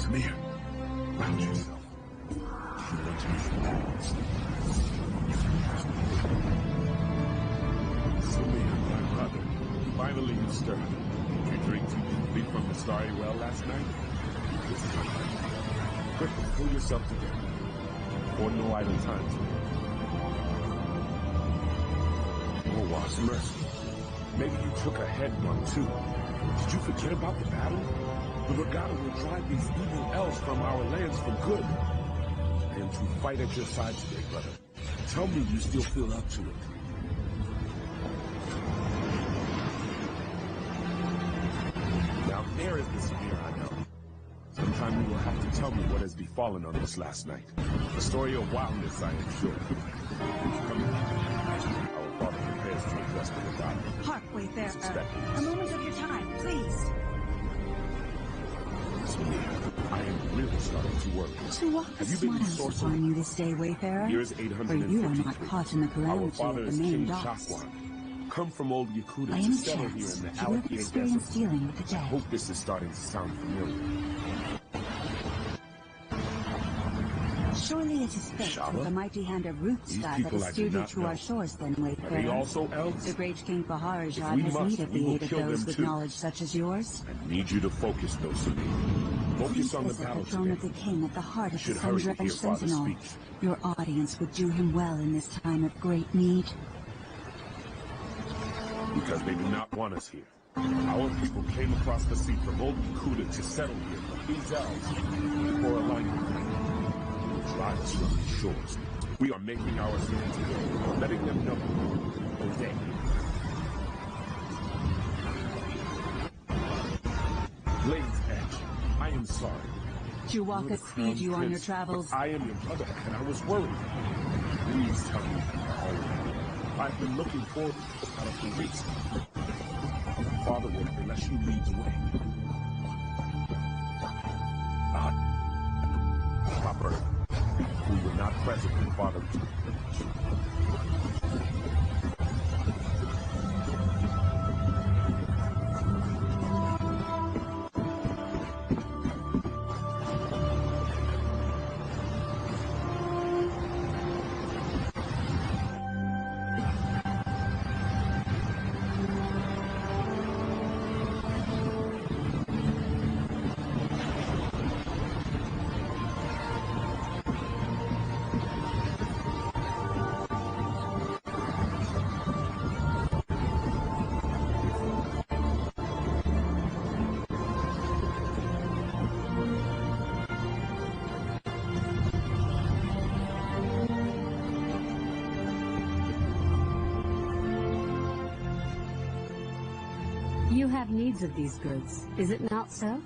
Samir, ground yourself. You want to be fast. Samir, my brother, finally you stirred. Did you drink too deeply from the starry well last night? This is unlikely. Quickly, pull yourself together. Or no idle time today. Oh, Wasp, mercy. Maybe you took a head bump too. Did you forget about the battle? The regatta will drive these evil elves from our lands for good. I am to fight at your side today, brother. Tell me you still feel up to it. Now there is the Samir I know. Sometime you will have to tell me what has befallen on this last night. A story of wildness, I am sure. Our father prepares to address the regatta. Hark, Wayfarer. A moment of your time, please. Samir, I am really starting to worry. Have you been sourcing upon you this day, Wayfarer? Here's 853. For you are not caught in the calamity of the main docks. Come from old Yakuta to settle here in the Alik desert. Dealing with the dead. I hope this is starting to sound familiar. Surely it is fate with the mighty hand of Rootska that has steered you to our shores then, Wayfarer. Are they also elves? The great King Baharajad has need of the aid of those with knowledge such as yours. I need you to focus, though, Samir. Focus on the battle the throne of the king at the heart of the sun-drenched Father sentinel. speak. Your audience would do him well in this time of great need. Because they do not want us here. Our people came across the sea from old Yakuta to settle here, but these elves, for alignment, will drive us from these shores. We are making our stand today, letting them know. Obey. Blade's Edge, I am sorry. Chiwaka speed you on your travels. I am your brother, and I was worried. Please tell me how. I've been looking forward to this battle for weeks. Father will unless you lead the way. Proper. We were not present when Father. You have needs of these goods, is it not so?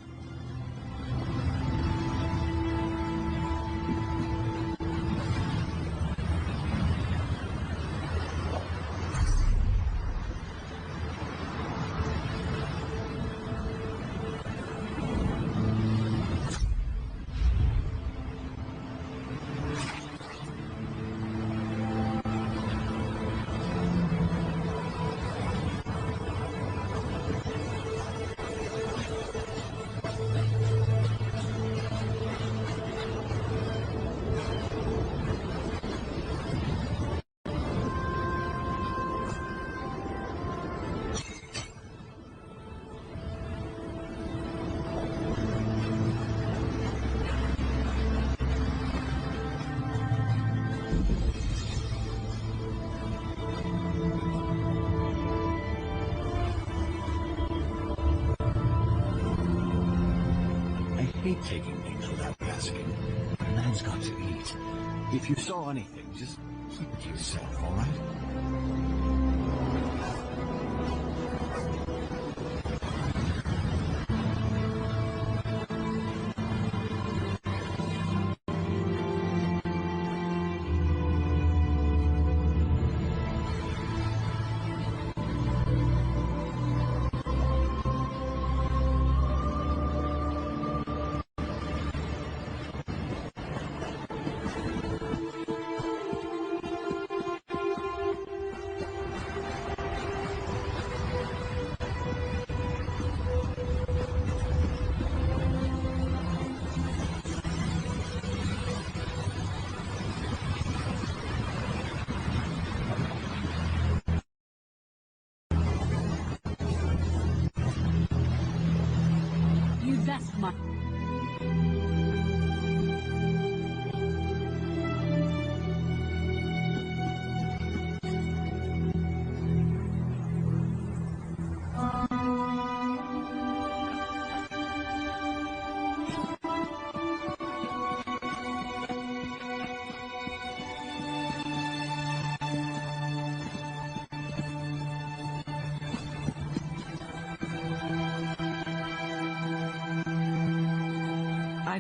Taking things without asking. A man's got to eat. If you saw anything, just keep it to yourself, all right?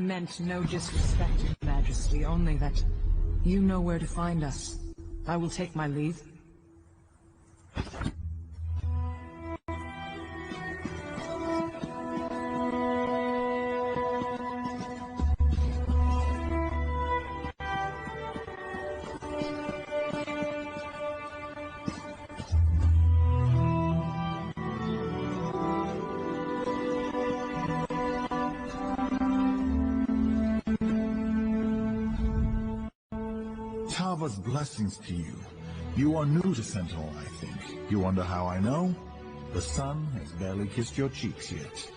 meant no disrespect, Your Majesty, only that you know where to find us. I will take my leave. Tava's blessings to you. You are new to Sentinel, I think. You wonder how I know? The sun has barely kissed your cheeks yet.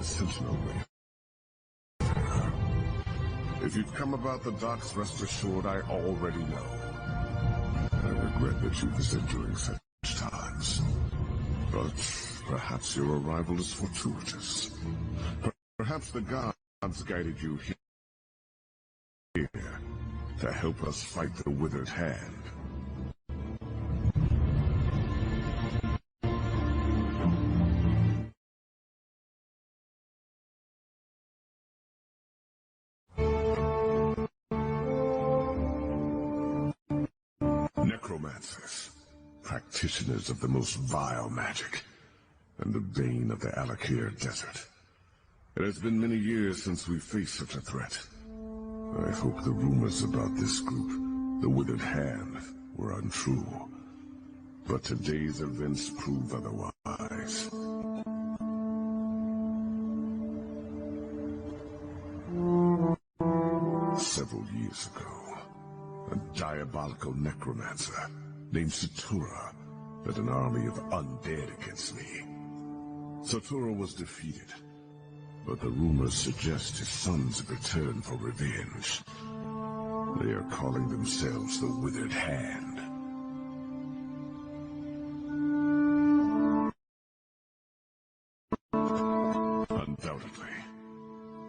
Sentinel. If you've come about the docks, rest assured I already know. I regret that you visit during such times. But perhaps your arrival is fortuitous. Perhaps the gods guided you here to help us fight the Withered Hand. necromancers, practitioners of the most vile magic, and the bane of the Alik desert. It has been many years since we faced such a threat. I hope the rumors about this group, the Withered Hand, were untrue. But today's events prove otherwise. Several years ago, a diabolical necromancer named Satura led an army of undead against me. Satura was defeated, but the rumors suggest his sons have returned for revenge. They are calling themselves the Withered Hand. Undoubtedly.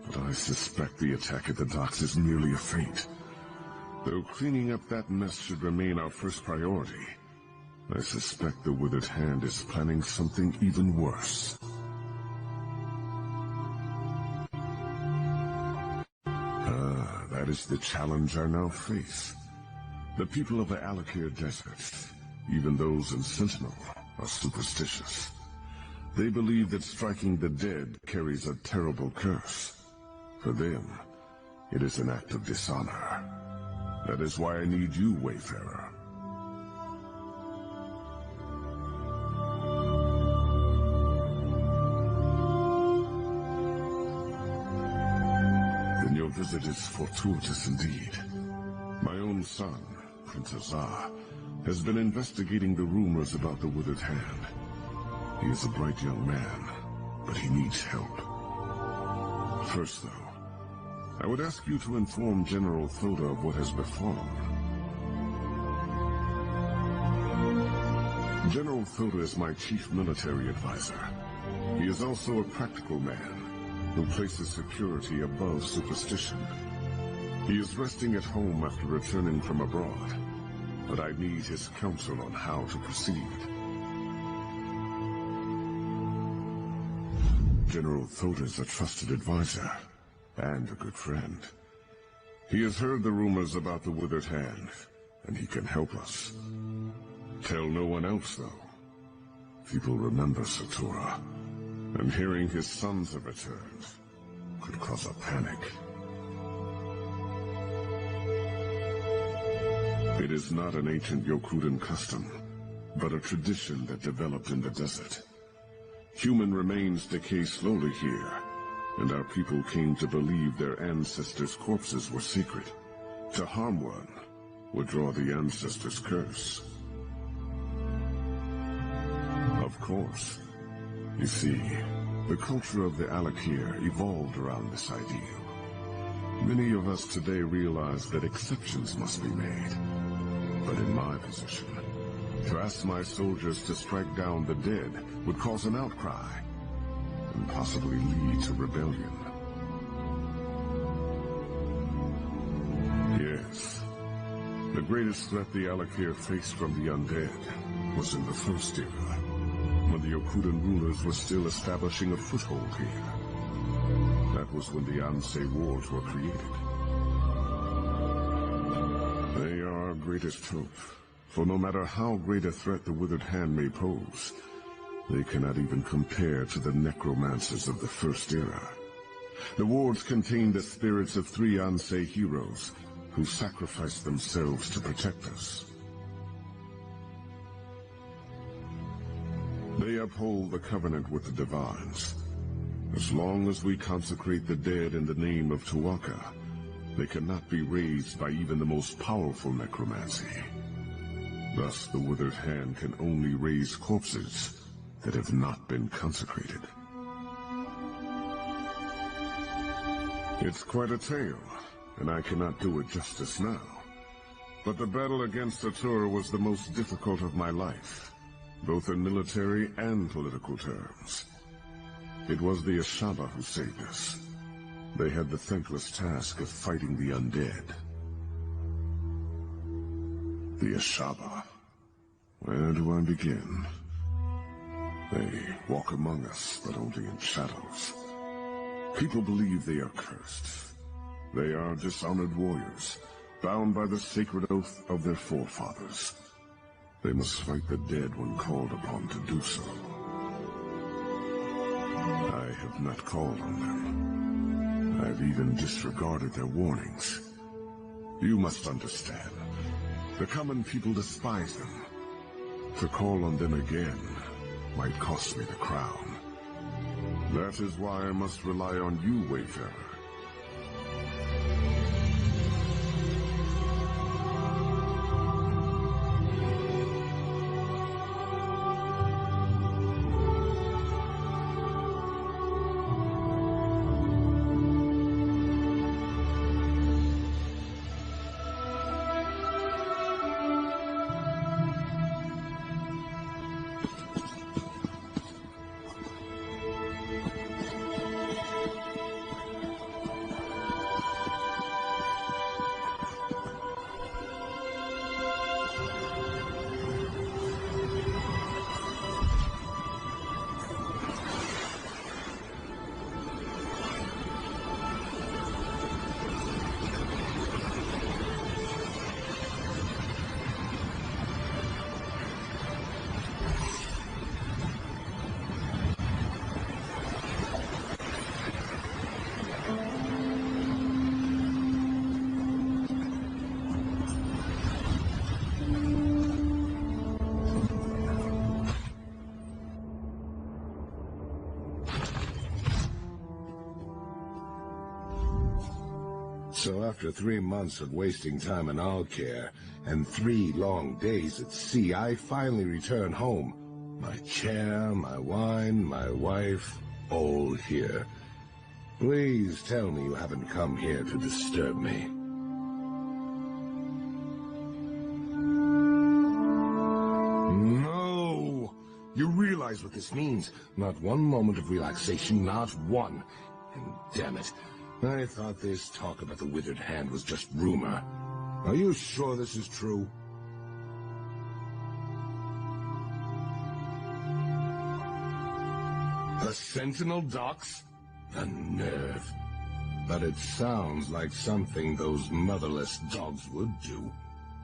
But I suspect the attack at the docks is merely a feint. Though cleaning up that mess should remain our first priority, I suspect the Withered Hand is planning something even worse. That is the challenge I now face. The people of the Alik desert, even those in Sentinel, are superstitious. They believe that striking the dead carries a terrible curse. For them, it is an act of dishonor. That is why I need you, Wayfarer. Then your visit is fortuitous indeed. My own son, Prince Azar, has been investigating the rumors about the Withered Hand. He is a bright young man, but he needs help. First, though, I would ask you to inform General Thoda of what has befallen. General Thoda is my chief military advisor. He is also a practical man who places security above superstition. He is resting at home after returning from abroad, but I need his counsel on how to proceed. General Thoda is a trusted advisor and a good friend. He has heard the rumors about the Withered Hand, and he can help us. Tell no one else, though. People remember Satura, and hearing his sons have returned could cause a panic. It is not an ancient Yokudan custom, but a tradition that developed in the desert. Human remains decay slowly here, and our people came to believe their ancestors' corpses were sacred. To harm one would draw the ancestors' curse. Of course. You see, the culture of the Alik here evolved around this ideal. Many of us today realize that exceptions must be made. But in my position, to ask my soldiers to strike down the dead would cause an outcry, and possibly lead to rebellion. Yes, the greatest threat the Alik here faced from the undead was in the First Era, when the Yokudan rulers were still establishing a foothold here. That was when the Ansei Wars were created. They are our greatest hope, for no matter how great a threat the Withered Hand may pose, they cannot even compare to the necromancers of the First Era. The wards contain the spirits of 3 Ansei heroes who sacrificed themselves to protect us. They uphold the covenant with the Divines. As long as we consecrate the dead in the name of Tuaka, they cannot be raised by even the most powerful necromancy. Thus, the Withered Hand can only raise corpses that have not been consecrated. It's quite a tale, and I cannot do it justice now. But the battle against Satura was the most difficult of my life, both in military and political terms. It was the Ashaba who saved us. They had the thankless task of fighting the undead. The Ashaba. Where do I begin? They walk among us, but only in shadows. People believe they are cursed. They are dishonored warriors, bound by the sacred oath of their forefathers. They must fight the dead when called upon to do so. I have not called on them. I've even disregarded their warnings. You must understand. The common people despise them. To call on them again might cost me the crown. That is why I must rely on you, Wayfarer. So after 3 months of wasting time in Alcair and 3 long days at sea, I finally return home. My chair, my wine, my wife, all here. Please tell me you haven't come here to disturb me. No! You realize what this means. Not one moment of relaxation, not one. And damn it, I thought this talk about the withered hand was just rumor. Are you sure this is true? The Sentinel docks? The nerve. But it sounds like something those motherless dogs would do.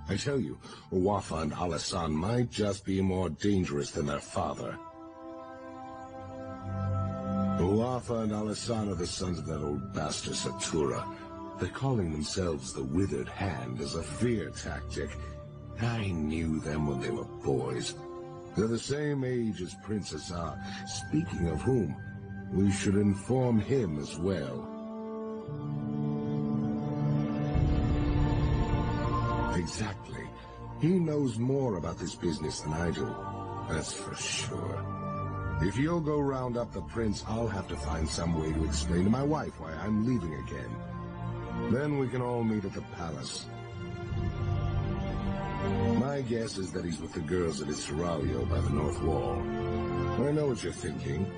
I tell you, Wafa and Alasan might just be more dangerous than their father. Wafa and Alasan are the sons of that old bastard Satura. They're calling themselves the Withered Hand as a fear tactic. I knew them when they were boys. They're the same age as Prince Azar. Speaking of whom, we should inform him as well. Exactly. He knows more about this business than I do. That's for sure. If you'll go round up the prince, I'll have to find some way to explain to my wife why I'm leaving again. Then we can all meet at the palace. My guess is that he's with the girls at his seraglio by the north wall. I know what you're thinking,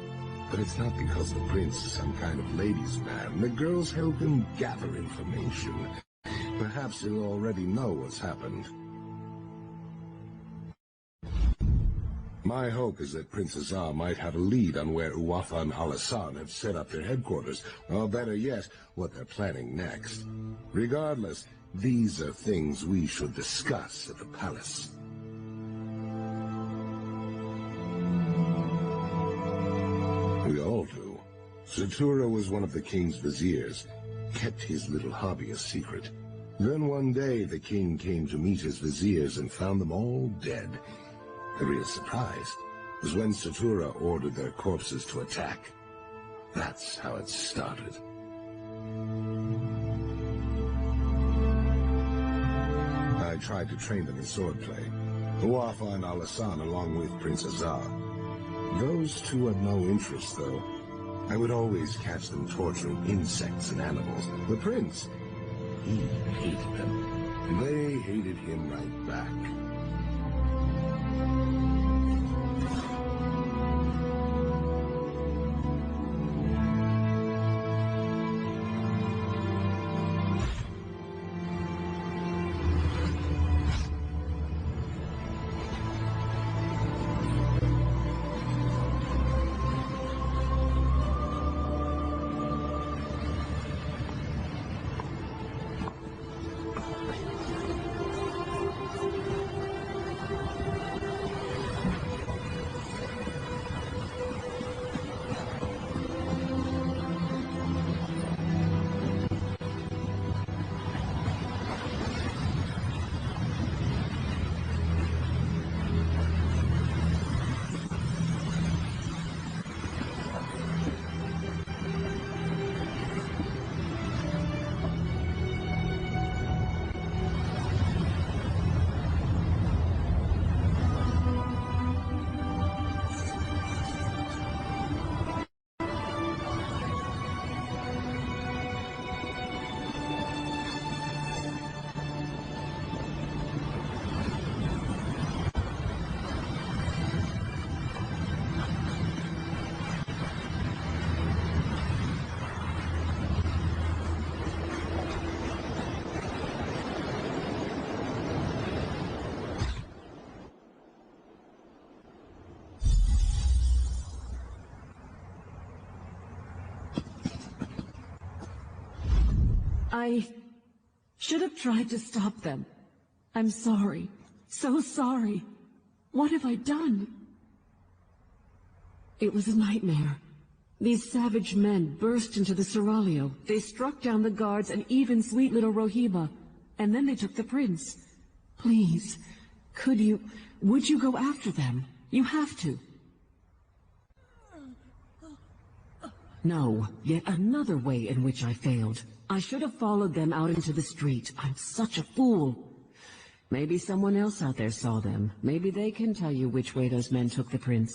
but it's not because the prince is some kind of ladies' man. The girls help him gather information. Perhaps he'll already know what's happened. My hope is that Prince Azar might have a lead on where Uwafa and Alasan have set up their headquarters, or better yet, what they're planning next. Regardless, these are things we should discuss at the palace. We all do. Satura was one of the king's viziers, kept his little hobby a secret. Then one day the king came to meet his viziers and found them all dead. The real surprise was when Satura ordered their corpses to attack. That's how it started. I tried to train them in swordplay. Wafa and Alasan along with Prince Azar. Those two had no interest, though. I would always catch them torturing insects and animals. The prince, he hated them. And they hated him right back. I should have tried to stop them. I'm sorry. So sorry. What have I done? It was a nightmare. These savage men burst into the Seraglio. They struck down the guards and even sweet little Rohiba. And then they took the prince. Please, would you go after them? You have to. No, yet another way in which I failed. I should have followed them out into the street. I'm such a fool. Maybe someone else out there saw them. Maybe they can tell you which way those men took the prince.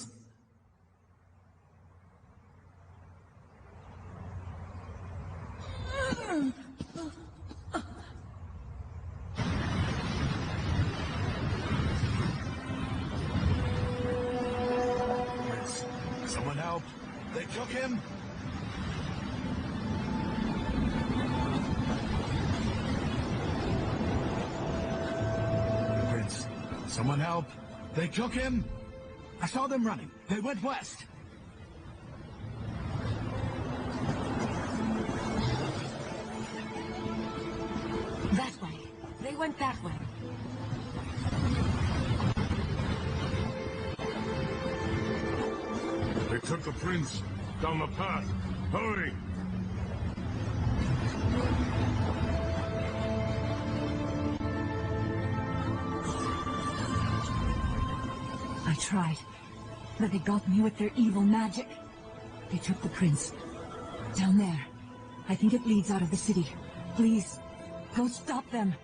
Someone help! They took him! Prince, someone help! They took him! I saw them running. They went west. That way. They went that way. They took the prince down the path. Hurry! I tried, but they got me with their evil magic. They took the prince. Down there. I think it leads out of the city. Please, go stop them.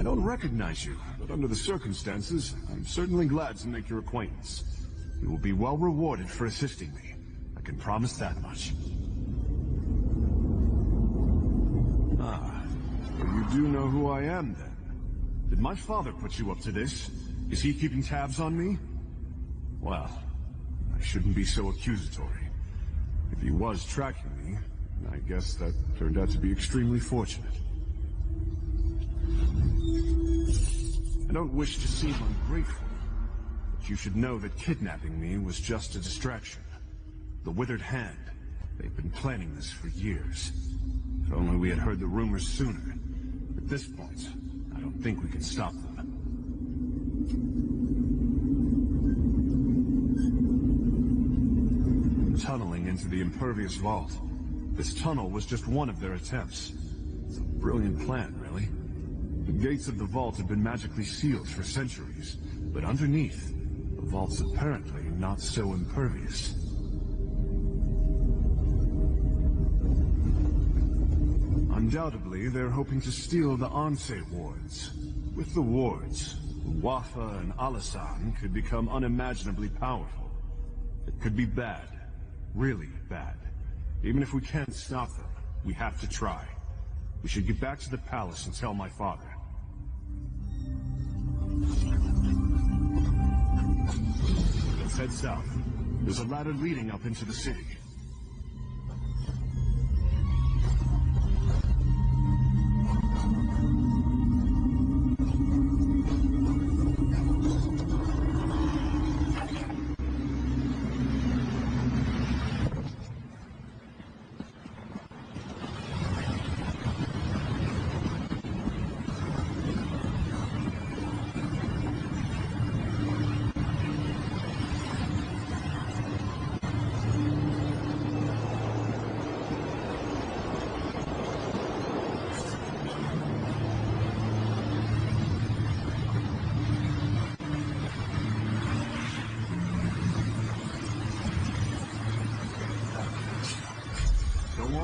don't recognize you, but under the circumstances, I'm certainly glad to make your acquaintance. You will be well rewarded for assisting me. I can promise that much. Ah, so you do know who I am, then. Did my father put you up to this? Is he keeping tabs on me? Well, I shouldn't be so accusatory. If he was tracking me, I guess that turned out to be extremely fortunate. I don't wish to seem ungrateful, but you should know that kidnapping me was just a distraction. The Withered Hand, they've been planning this for years. If only we had heard the rumors sooner. At this point, I don't think we can stop them. Tunneling into the impervious vault. This tunnel was just one of their attempts. It's a brilliant plan, really. The gates of the vault have been magically sealed for centuries, but underneath, the vault's apparently not so impervious. Undoubtedly, they're hoping to steal the Anse wards. With the wards, Wafa and Alasan could become unimaginably powerful. It could be bad. Really bad. Even if we can't stop them, we have to try. We should get back to the palace and tell my father. Let's head south. There's a ladder leading up into the city.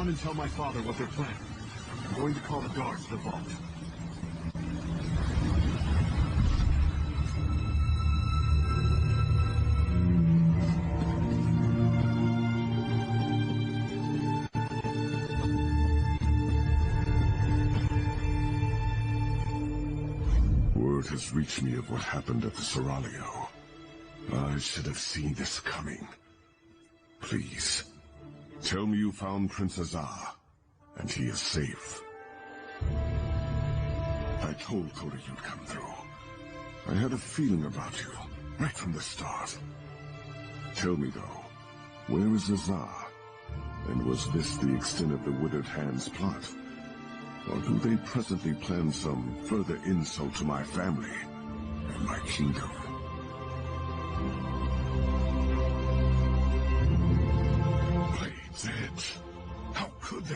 And tell my father what they're planning. I'm going to call the guards to the vault. Word has reached me of what happened at the Seraglio. I should have seen this coming. Please. Tell me you found Prince Azar, and he is safe. I told Cody you'd come through. I had a feeling about you, right from the start. Tell me though, where is Azar? And was this the extent of the Withered Hand's plot? Or do they presently plan some further insult to my family and my kingdom? Edge. How could they?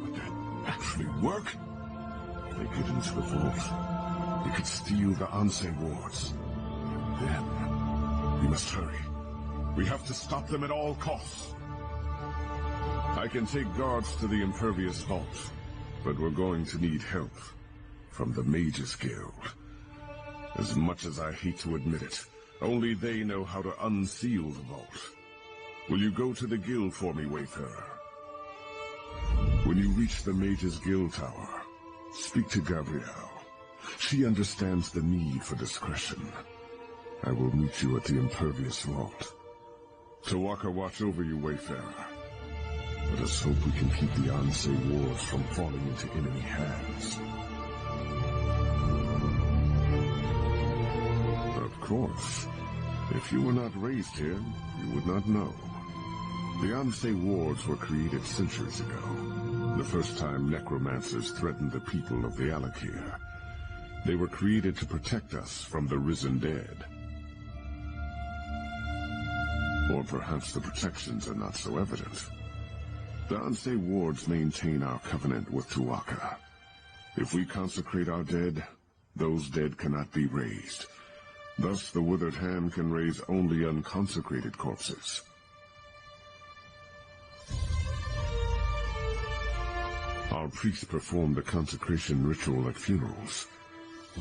Would that actually work? If they get into the vault, they could steal the Anse wards. Then, we must hurry. We have to stop them at all costs. I can take guards to the impervious vault, but we're going to need help from the Mages Guild. As much as I hate to admit it, only they know how to unseal the vault. Will you go to the guild for me, Wayfarer? When you reach the Mages Guild Tower, speak to Gabrielle. She understands the need for discretion. I will meet you at the impervious vault. Tawaka watch over you, Wayfarer. Let us hope we can keep the Anse wards from falling into enemy hands. Of course. If you were not raised here, you would not know. The Anse wards were created centuries ago, the first time necromancers threatened the people of the Alik here. They were created to protect us from the risen dead. Or perhaps the protections are not so evident. The Anse wards maintain our covenant with Tuaka. If we consecrate our dead, those dead cannot be raised. Thus, the Withered Hand can raise only unconsecrated corpses. Our priests perform the consecration ritual at funerals.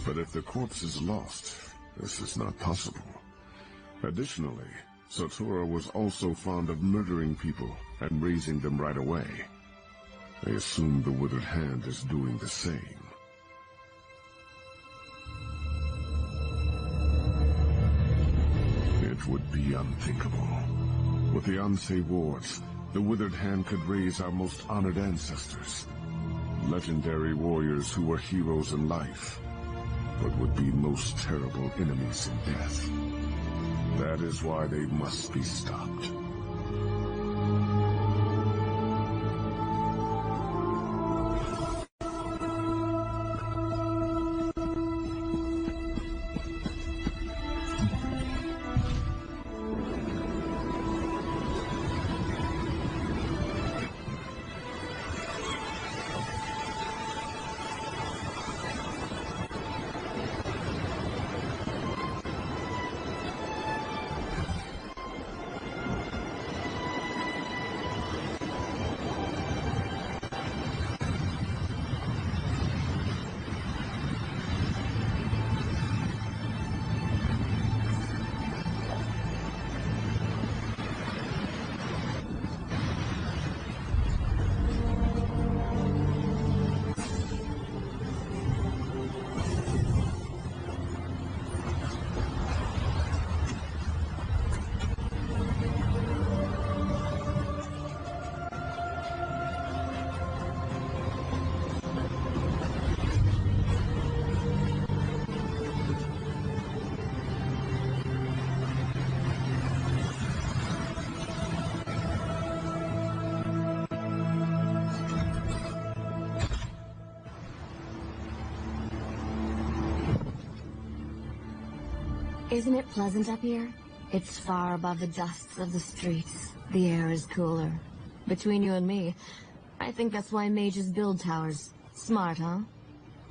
But if the corpse is lost, this is not possible. Additionally, Satura was also fond of murdering people and raising them right away. I assume the Withered Hand is doing the same. It would be unthinkable. With the Ansei wards, the Withered Hand could raise our most honored ancestors. Legendary warriors who were heroes in life, but would be most terrible enemies in death. That is why they must be stopped. Isn't it pleasant up here? It's far above the dusts of the streets. The air is cooler. Between you and me, I think that's why mages build towers. Smart, huh?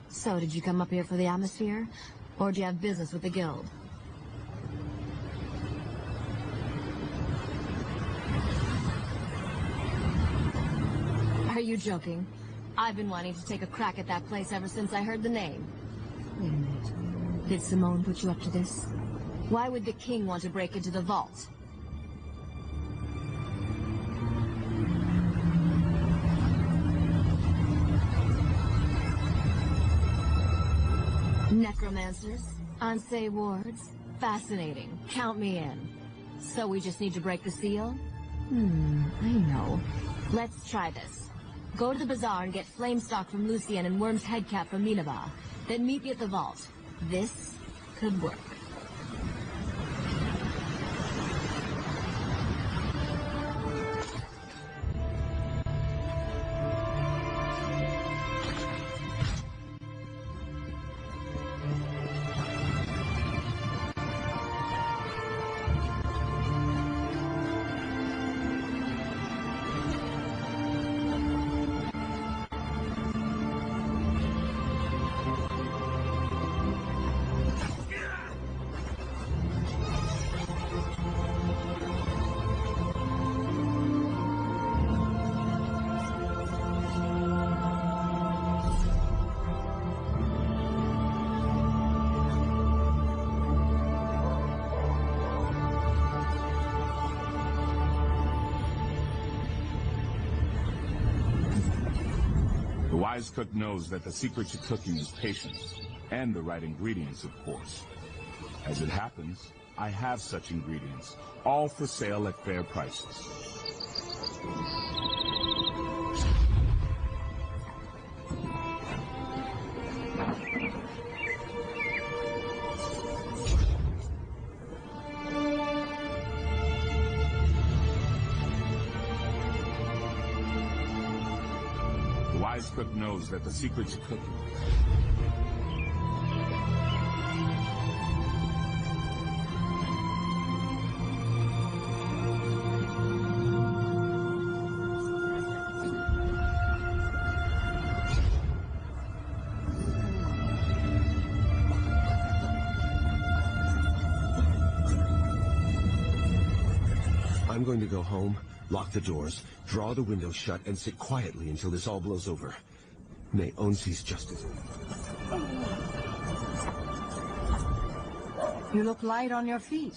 So, did you come up here for the atmosphere? Or do you have business with the guild? Are you joking? I've been wanting to take a crack at that place ever since I heard the name. Wait a minute. Did Simone put you up to this? Why would the king want to break into the vault? Necromancers? Ansei wards? Fascinating. Count me in. So we just need to break the seal? I know. Let's try this. Go to the bazaar and get flame stock from Lucien and Worm's headcap from Nineveh. Then meet me at the vault. This could work. The wise cook knows that the secret to cooking is patience, and the right ingredients, of course. As it happens, I have such ingredients, all for sale at fair prices. The wise cook knows that the secret to cooking. I'm going to go home, lock the doors, draw the windows shut, and sit quietly until this all blows over. May Onsi's justice. You look light on your feet.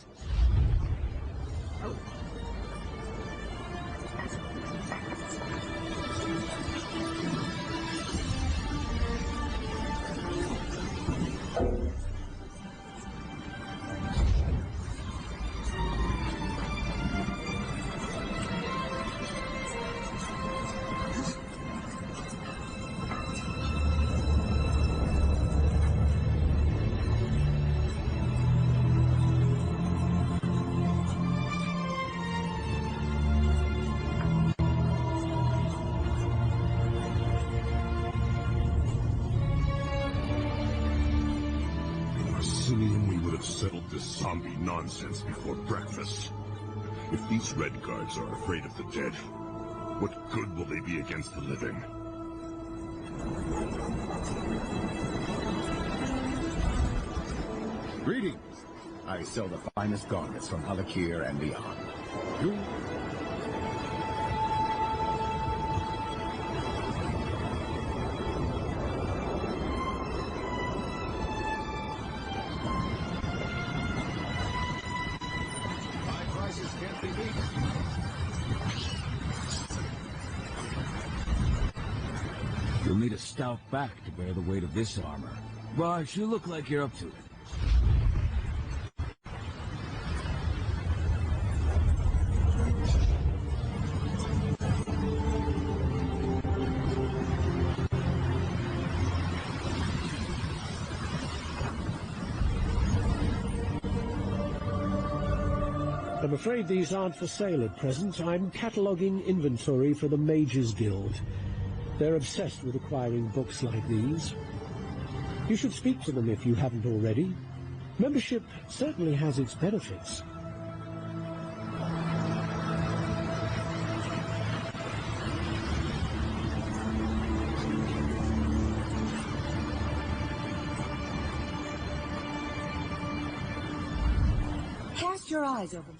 Settled this zombie nonsense before breakfast. If these Red Guards are afraid of the dead, what good will they be against the living? Greetings. I sell the finest garments from Alik and beyond. You... You'll need a stout back to bear the weight of this armor. But you look like you're up to it. I'm afraid these aren't for sale at present. I'm cataloguing inventory for the Mages Guild. They're obsessed with acquiring books like these. You should speak to them if you haven't already. Membership certainly has its benefits. Cast your eyes over.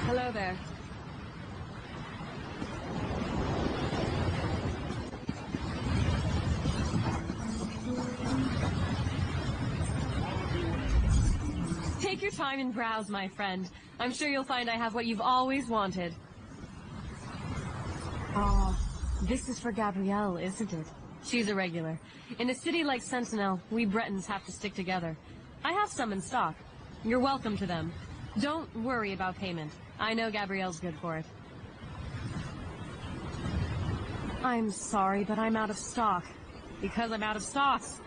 Hello there. Take your time and browse, my friend. I'm sure you'll find I have what you've always wanted. This is for Gabrielle, isn't it? She's a regular. In a city like Sentinel, we Bretons have to stick together. I have some in stock. You're welcome to them. Don't worry about payment. I know Gabrielle's good for it. I'm sorry, but I'm out of stock. Because I'm out of stocks.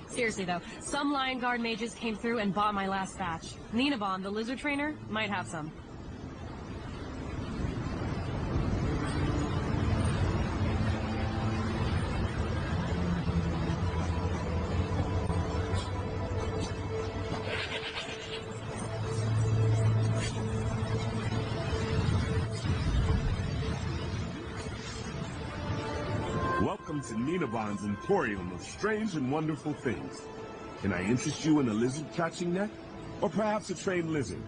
Seriously though, some Lion Guard mages came through and bought my last batch. Ninabon, the lizard trainer, might have some. Welcome to Ninabon's Emporium of strange and wonderful things. Can I interest you in a lizard-catching net? Or perhaps a trained lizard?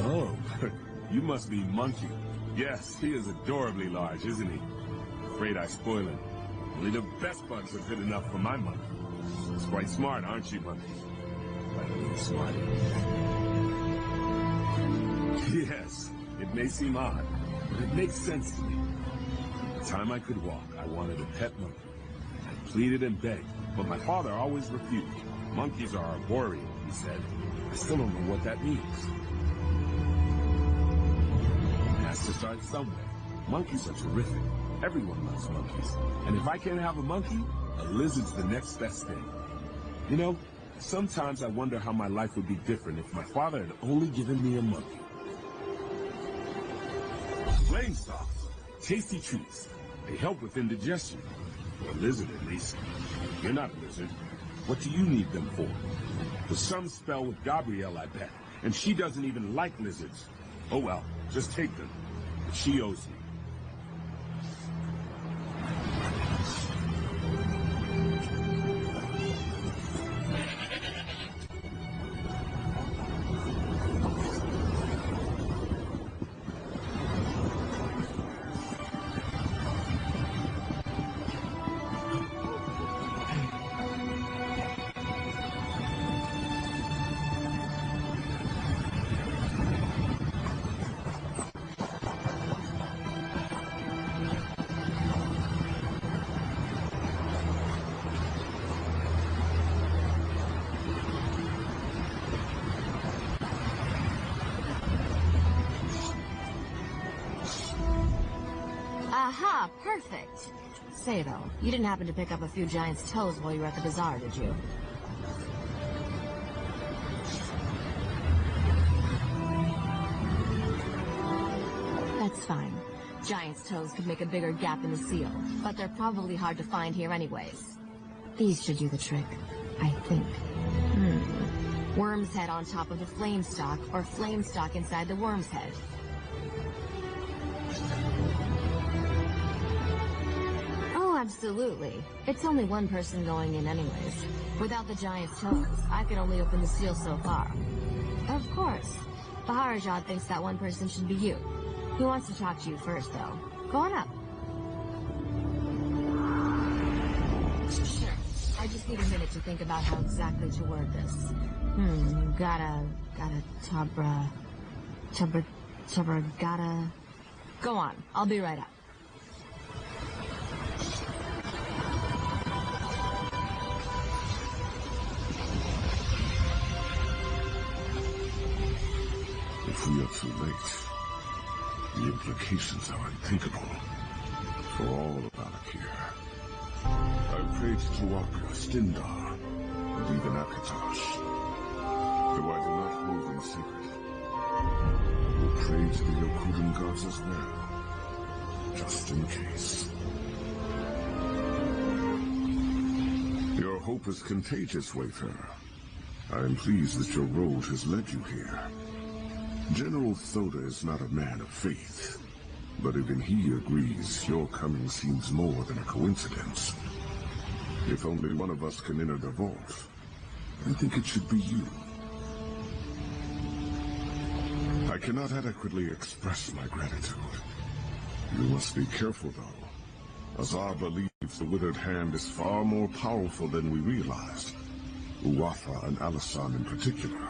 Oh, you must be Monkey. Yes, he is adorably large, isn't he? Afraid I spoil him. Only the best bugs are good enough for my monkey. It's quite smart, aren't you, Monkey? Like a little smarty. Yes, it may seem odd, but it makes sense to me. The time I could walk, I wanted a pet monkey. I pleaded and begged, but my father always refused. Monkeys are arboreal, he said. I still don't know what that means. It has to start somewhere. Monkeys are terrific. Everyone loves monkeys. And if I can't have a monkey, a lizard's the next best thing. You know, sometimes I wonder how my life would be different if my father had only given me a monkey. Flame stalks, tasty treats. They help with indigestion. For a lizard, at least. You're not a lizard. What do you need them for? For some spell with Gabrielle, I bet. And she doesn't even like lizards. Oh well, just take them. She owes me. Aha, perfect. Say though, you didn't happen to pick up a few giant's toes while you were at the bazaar, did you? That's fine. Giant's toes could make a bigger gap in the seal, but they're probably hard to find here anyways. These should do the trick, I think. Worm's head on top of the flame stalk, or flame stalk inside the worm's head. Oh, absolutely. It's only one person going in anyways. Without the giant's toes, I could only open the seal so far. Of course. Baharajad thinks that one person should be you. He wants to talk to you first, though. Go on up. Sure. I just need a minute to think about how exactly to word this. Gotta, gotta... Go on. I'll be right up. If we are too late, the implications are unthinkable for all of Alik here. I've prayed to Tuaka, Stindar, and even Akatosh. Though I do not hold them sacred, I will pray to the Yokudan gods as well, just in case. Your hope is contagious, Wayfarer. I am pleased that your road has led you here. General Thoda is not a man of faith, but even he agrees your coming seems more than a coincidence. If only one of us can enter the vault, I think it should be you. I cannot adequately express my gratitude. You must be careful, though. Azar believes the Withered Hand is far more powerful than we realized. Uwafa and Alisan in particular.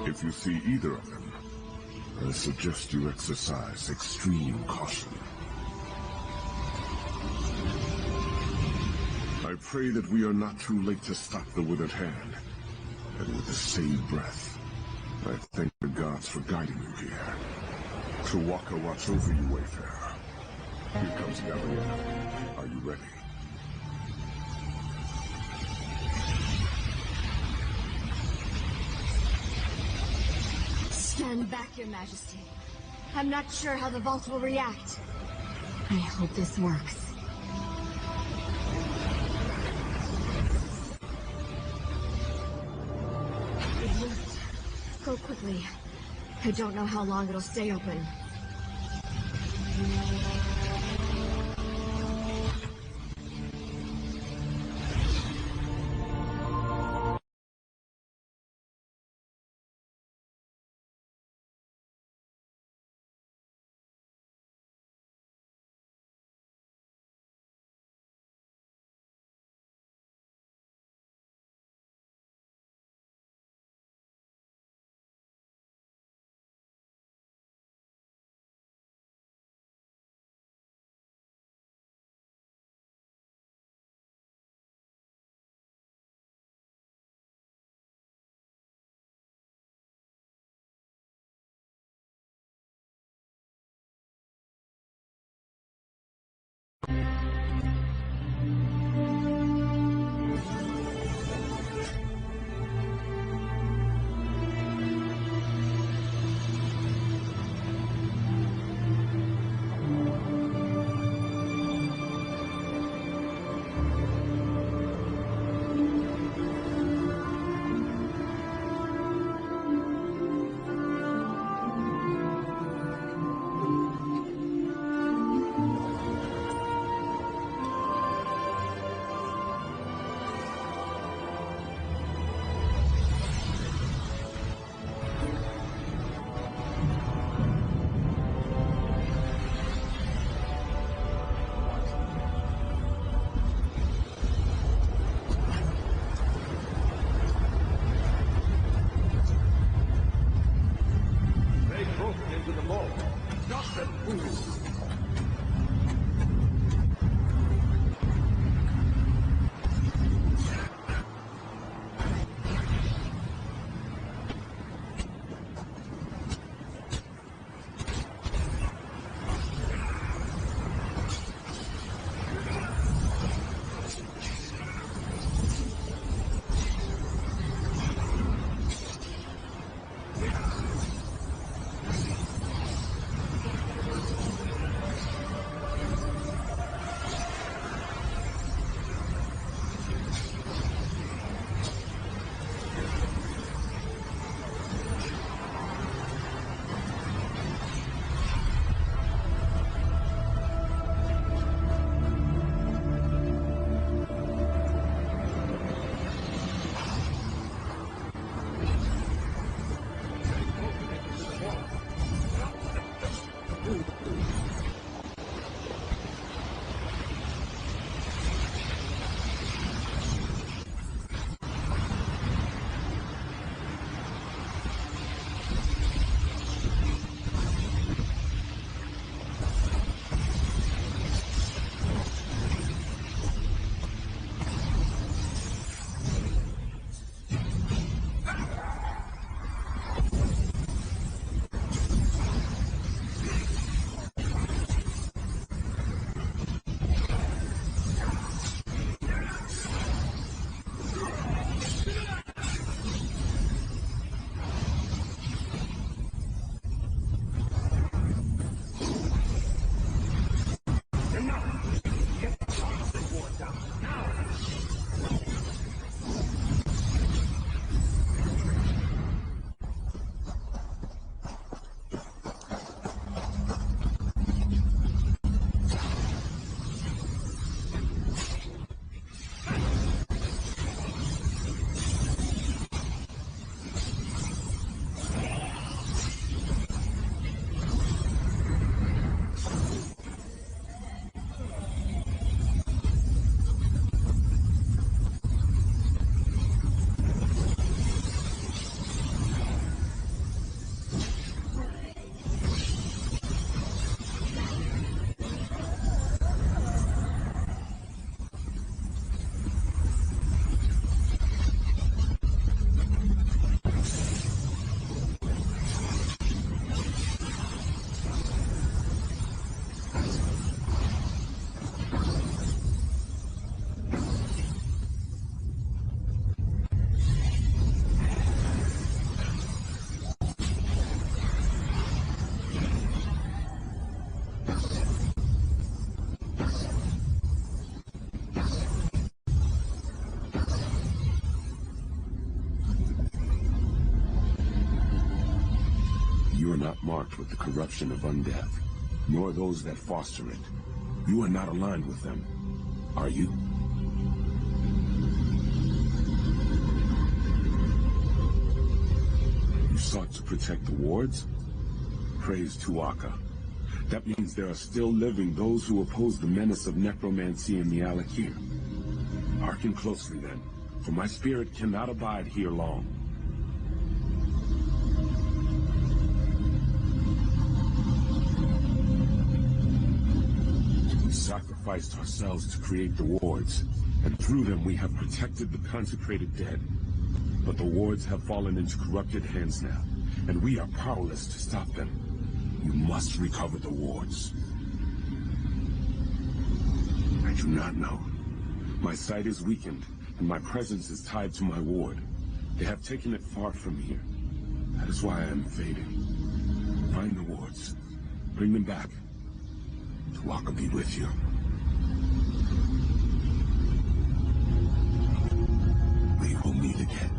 If you see either of them, I suggest you exercise extreme caution. I pray that we are not too late to stop the Withered Hand. And with the same breath, I thank the gods for guiding you here. Tuwaka watch over you, Wayfarer. Here comes Gabrielle. Are you ready? Stand back, Your Majesty. I'm not sure how the vault will react. I hope this works. It worked. Go quickly. I don't know how long it'll stay open. You are not marked with the corruption of undeath, nor those that foster it. You are not aligned with them, are you? You sought to protect the wards? Praise Tuatha. That means there are still living those who oppose the menace of necromancy in the Alik here. Hearken closely then, for my spirit cannot abide here long. We sacrificed ourselves to create the wards, and through them we have protected the consecrated dead. But the wards have fallen into corrupted hands now, and we are powerless to stop them. You must recover the wards. I do not know. My sight is weakened, and my presence is tied to my ward. They have taken it far from here. That is why I am fading. Find the wards. Bring them back. Tuatha be with you. We will meet again.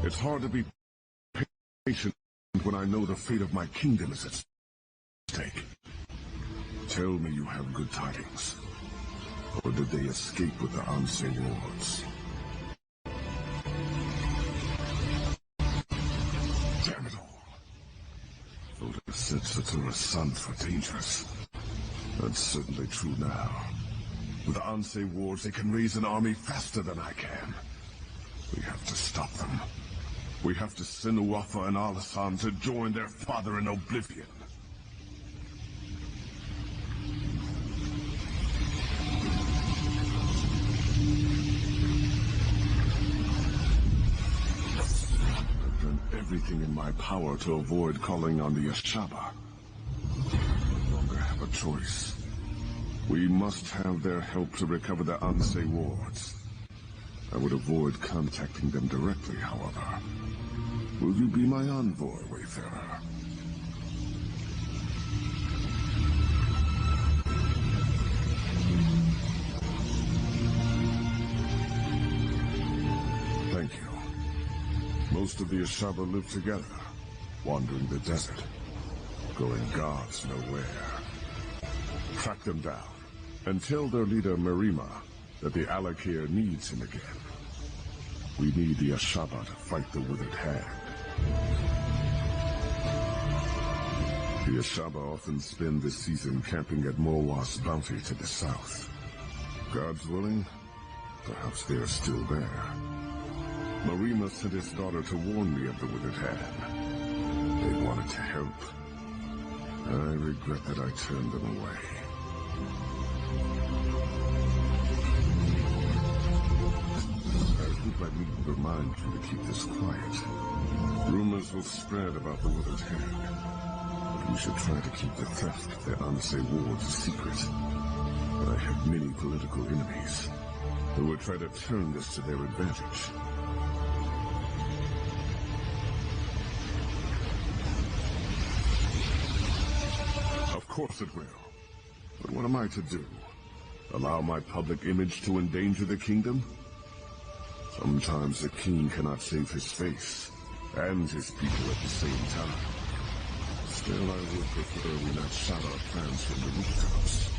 It's hard to be patient when I know the fate of my kingdom is at stake. Tell me you have good tidings. Or did they escape with the Anse wards? Damn it all. Voda said Satura's sons were dangerous. That's certainly true now. With the Anse wards, they can raise an army faster than I can. We have to stop them. We have to send Uafa and Alasan to join their father in oblivion. I've done everything in my power to avoid calling on the Ashaba. We no longer have a choice. We must have their help to recover the Anse wards. I would avoid contacting them directly, however. Will you be my envoy, Wayfarer? Thank you. Most of the Ashaba live together, wandering the desert, going gods know where. Track them down, and tell their leader, Marima, that the Alik here needs him again. We need the Ashaba to fight the Withered Hand. The Ashaba often spend this season camping at Morwa's bounty to the south. God's willing, perhaps they are still there. Marima sent his daughter to warn me of the Withered Hand. They wanted to help. I regret that I turned them away. I hope I need to remind you to keep this quiet. Rumors will spread about the Withered Hand. But we should try to keep the theft of their Anse wards a secret. I have many political enemies who will try to turn this to their advantage. Of course it will. But what am I to do? Allow my public image to endanger the kingdom? Sometimes the king cannot save his face and his people at the same time. Still, I would prefer we not shout our plans from the rooftops.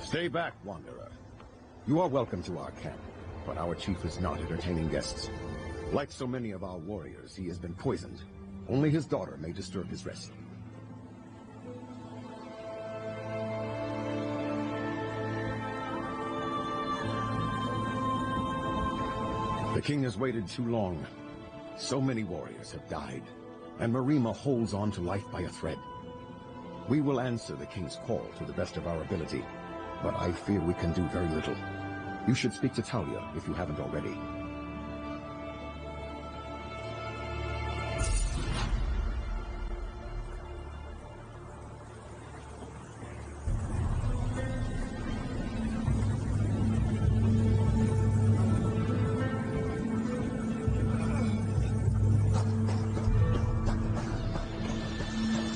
Stay back, Wanderer. You are welcome to our camp, but our chief is not entertaining guests. Like so many of our warriors, he has been poisoned. Only his daughter may disturb his rest. The king has waited too long. So many warriors have died, and Marima holds on to life by a thread. We will answer the king's call to the best of our ability, but I fear we can do very little. You should speak to Talia if you haven't already.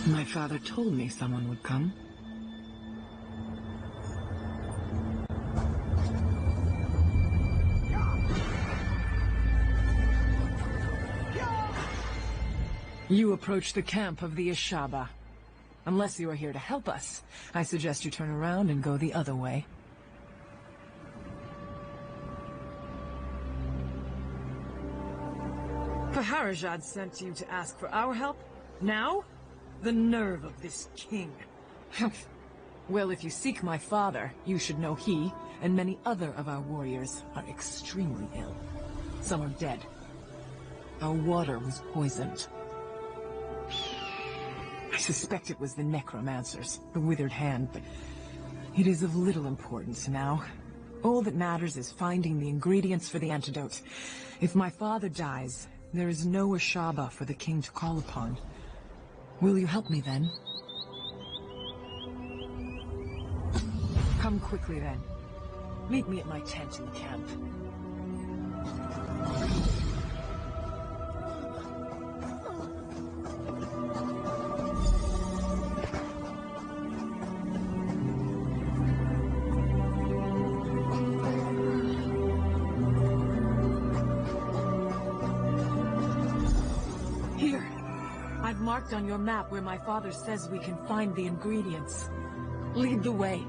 My father told me someone would come. You approach the camp of the Ashaba. Unless you are here to help us, I suggest you turn around and go the other way. Paharajad sent you to ask for our help? Now? The nerve of this king. Well, if you seek my father, you should know he and many other of our warriors are extremely ill. Some are dead. Our water was poisoned. I suspect it was the necromancers, the withered hand, but it is of little importance now. All that matters is finding the ingredients for the antidote. If my father dies, there is no Ashaba for the king to call upon. Will you help me then? Come quickly then. Meet me at my tent in the camp. Marked on your map where my father says we can find the ingredients. Lead the way.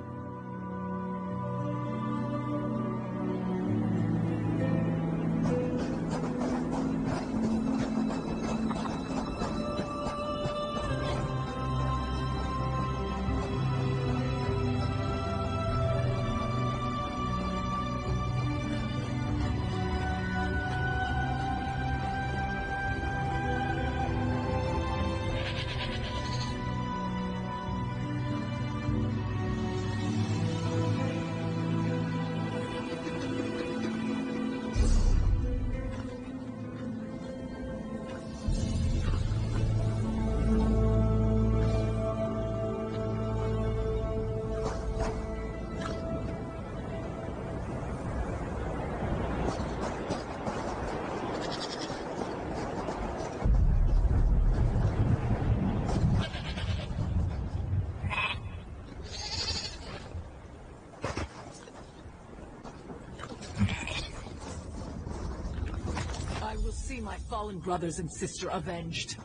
My fallen brothers and sister avenged,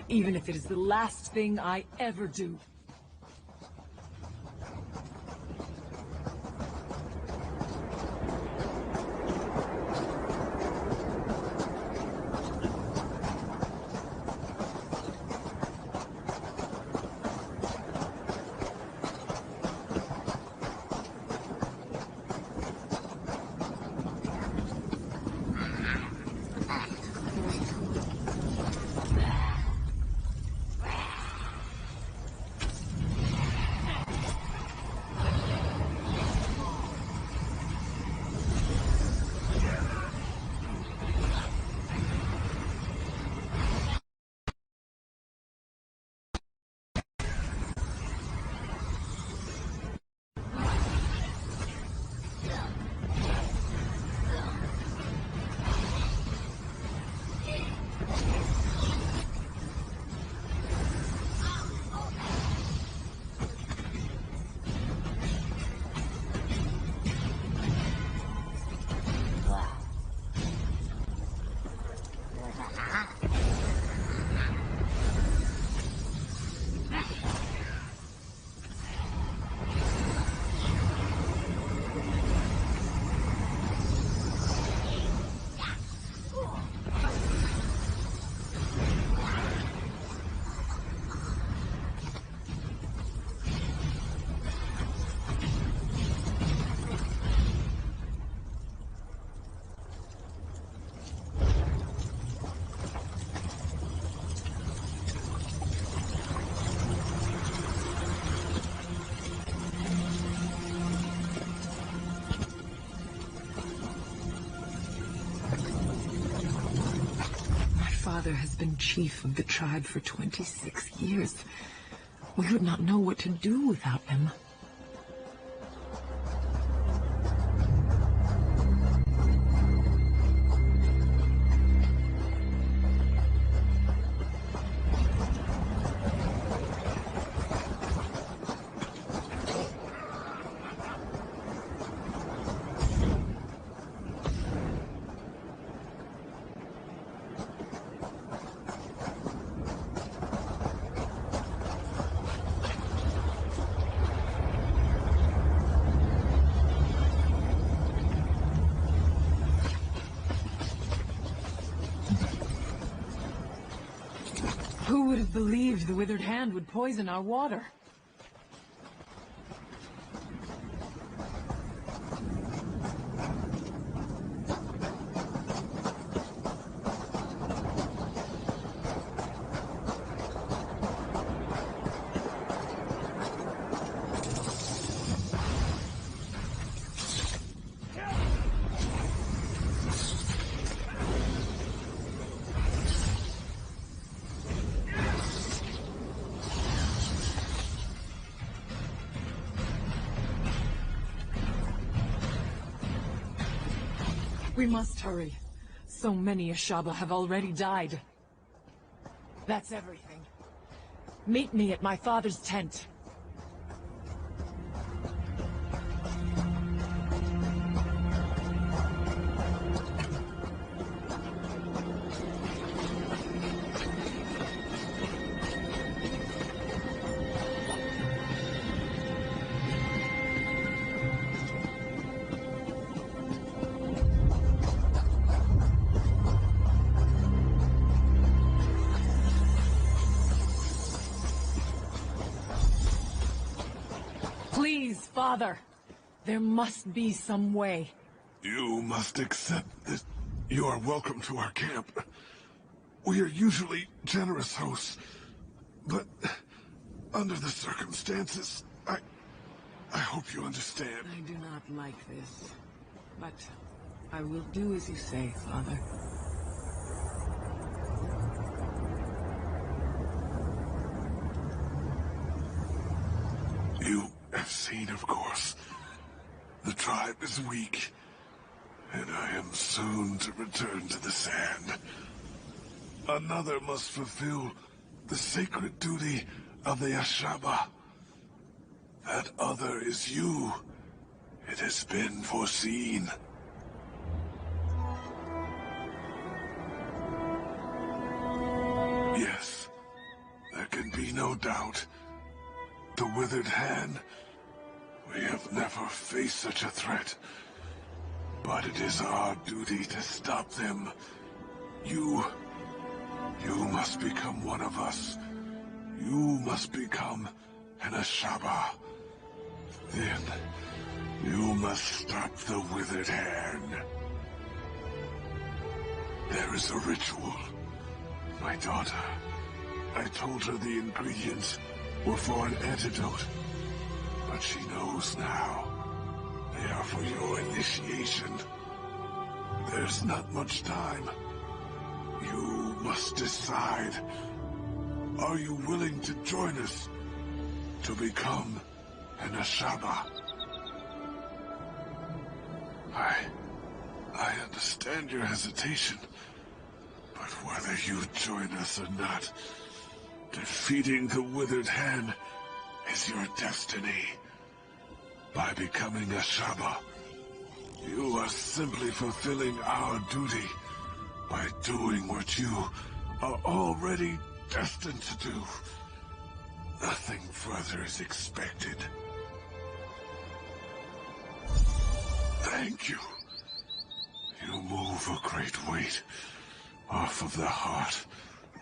even if it is the last thing I ever do. father has been chief of the tribe for 26 years. We would not know what to do without him. Who would have believed the withered hand would poison our water? We must hurry. So many Ashaba have already died. That's everything. Meet me at my father's tent. Please, Father. There must be some way. You must accept that you are welcome to our camp. We are usually generous hosts, but under the circumstances, I hope you understand. I do not like this, but I will do as you say, Father. You have seen, of course. The tribe is weak, and I am soon to return to the sand. Another must fulfill the sacred duty of the Ashaba. That other is you. It has been foreseen. Yes, there can be no doubt. The withered hand. We have never faced such a threat. But it is our duty to stop them. You must become one of us. You must become an Ashaba. Then, you must stop the withered hand. There is a ritual. My daughter. I told her the ingredients were for an antidote. But she knows now. They are for your initiation. There's not much time. You must decide. Are you willing to join us to become an Ashaba? I understand your hesitation, but whether you join us or not, defeating the withered hand is your destiny. By becoming Ashaba, you are simply fulfilling our duty by doing what you are already destined to do. Nothing further is expected. Thank you. You move a great weight off of the heart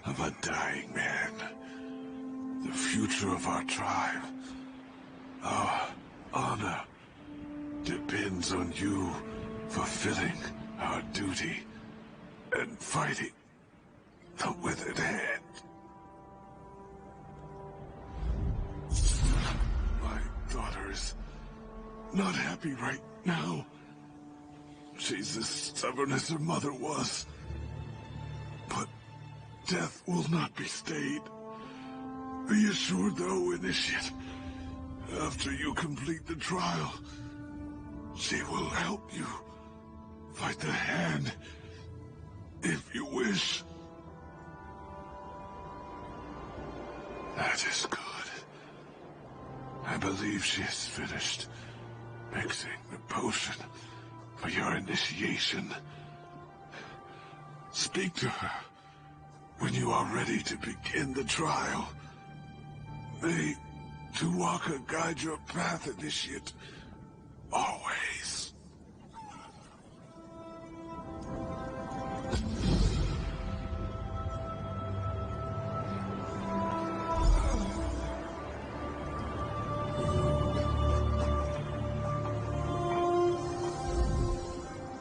of a dying man. The future of our tribe, our honor, depends on you fulfilling our duty and fighting the withered hand. My daughter is not happy right now. She's as stubborn as her mother was. But death will not be stayed. Be assured, though, Initiate, after you complete the trial, she will help you fight the hand, if you wish. That is good. I believe she is finished mixing the potion for your initiation. Speak to her when you are ready to begin the trial. May Tuwaka guide your path, Initiate, always.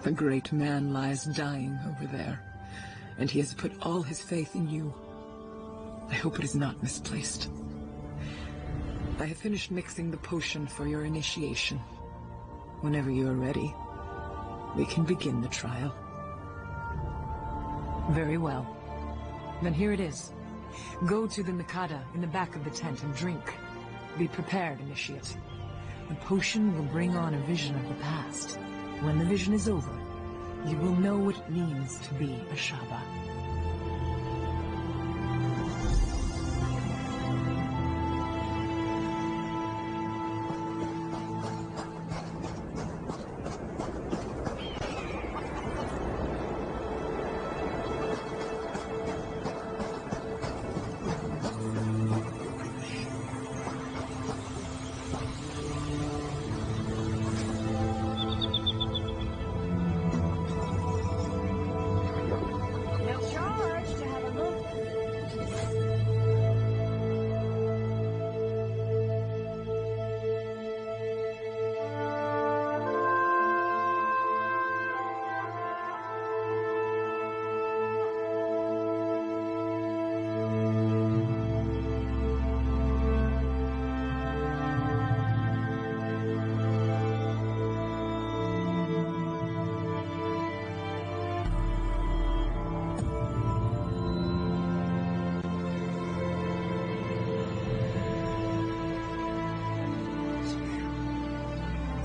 The great man lies dying over there, and he has put all his faith in you. I hope it is not misplaced. I have finished mixing the potion for your initiation. Whenever you are ready, we can begin the trial. Very well. Then here it is. Go to the Mikada in the back of the tent and drink. Be prepared, Initiate. The potion will bring on a vision of the past. When the vision is over, you will know what it means to be a Shaba.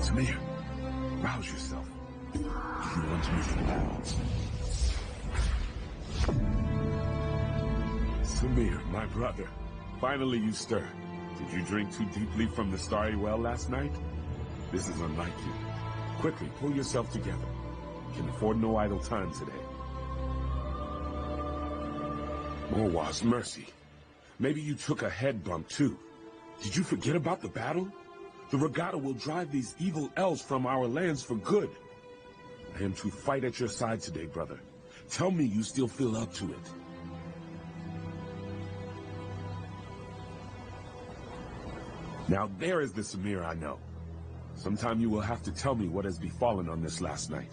Samir, rouse yourself. You want to move from Samir, my brother. Finally you stir. Did you drink too deeply from the starry well last night? This is unlike you. Quickly, pull yourself together. You can afford no idle time today. Morwa's mercy. Maybe you took a head bump too. Did you forget about the battle? The regatta will drive these evil elves from our lands for good. I am to fight at your side today, brother. Tell me you still feel up to it. Now there is the Samir I know. Sometime you will have to tell me what has befallen on this last night.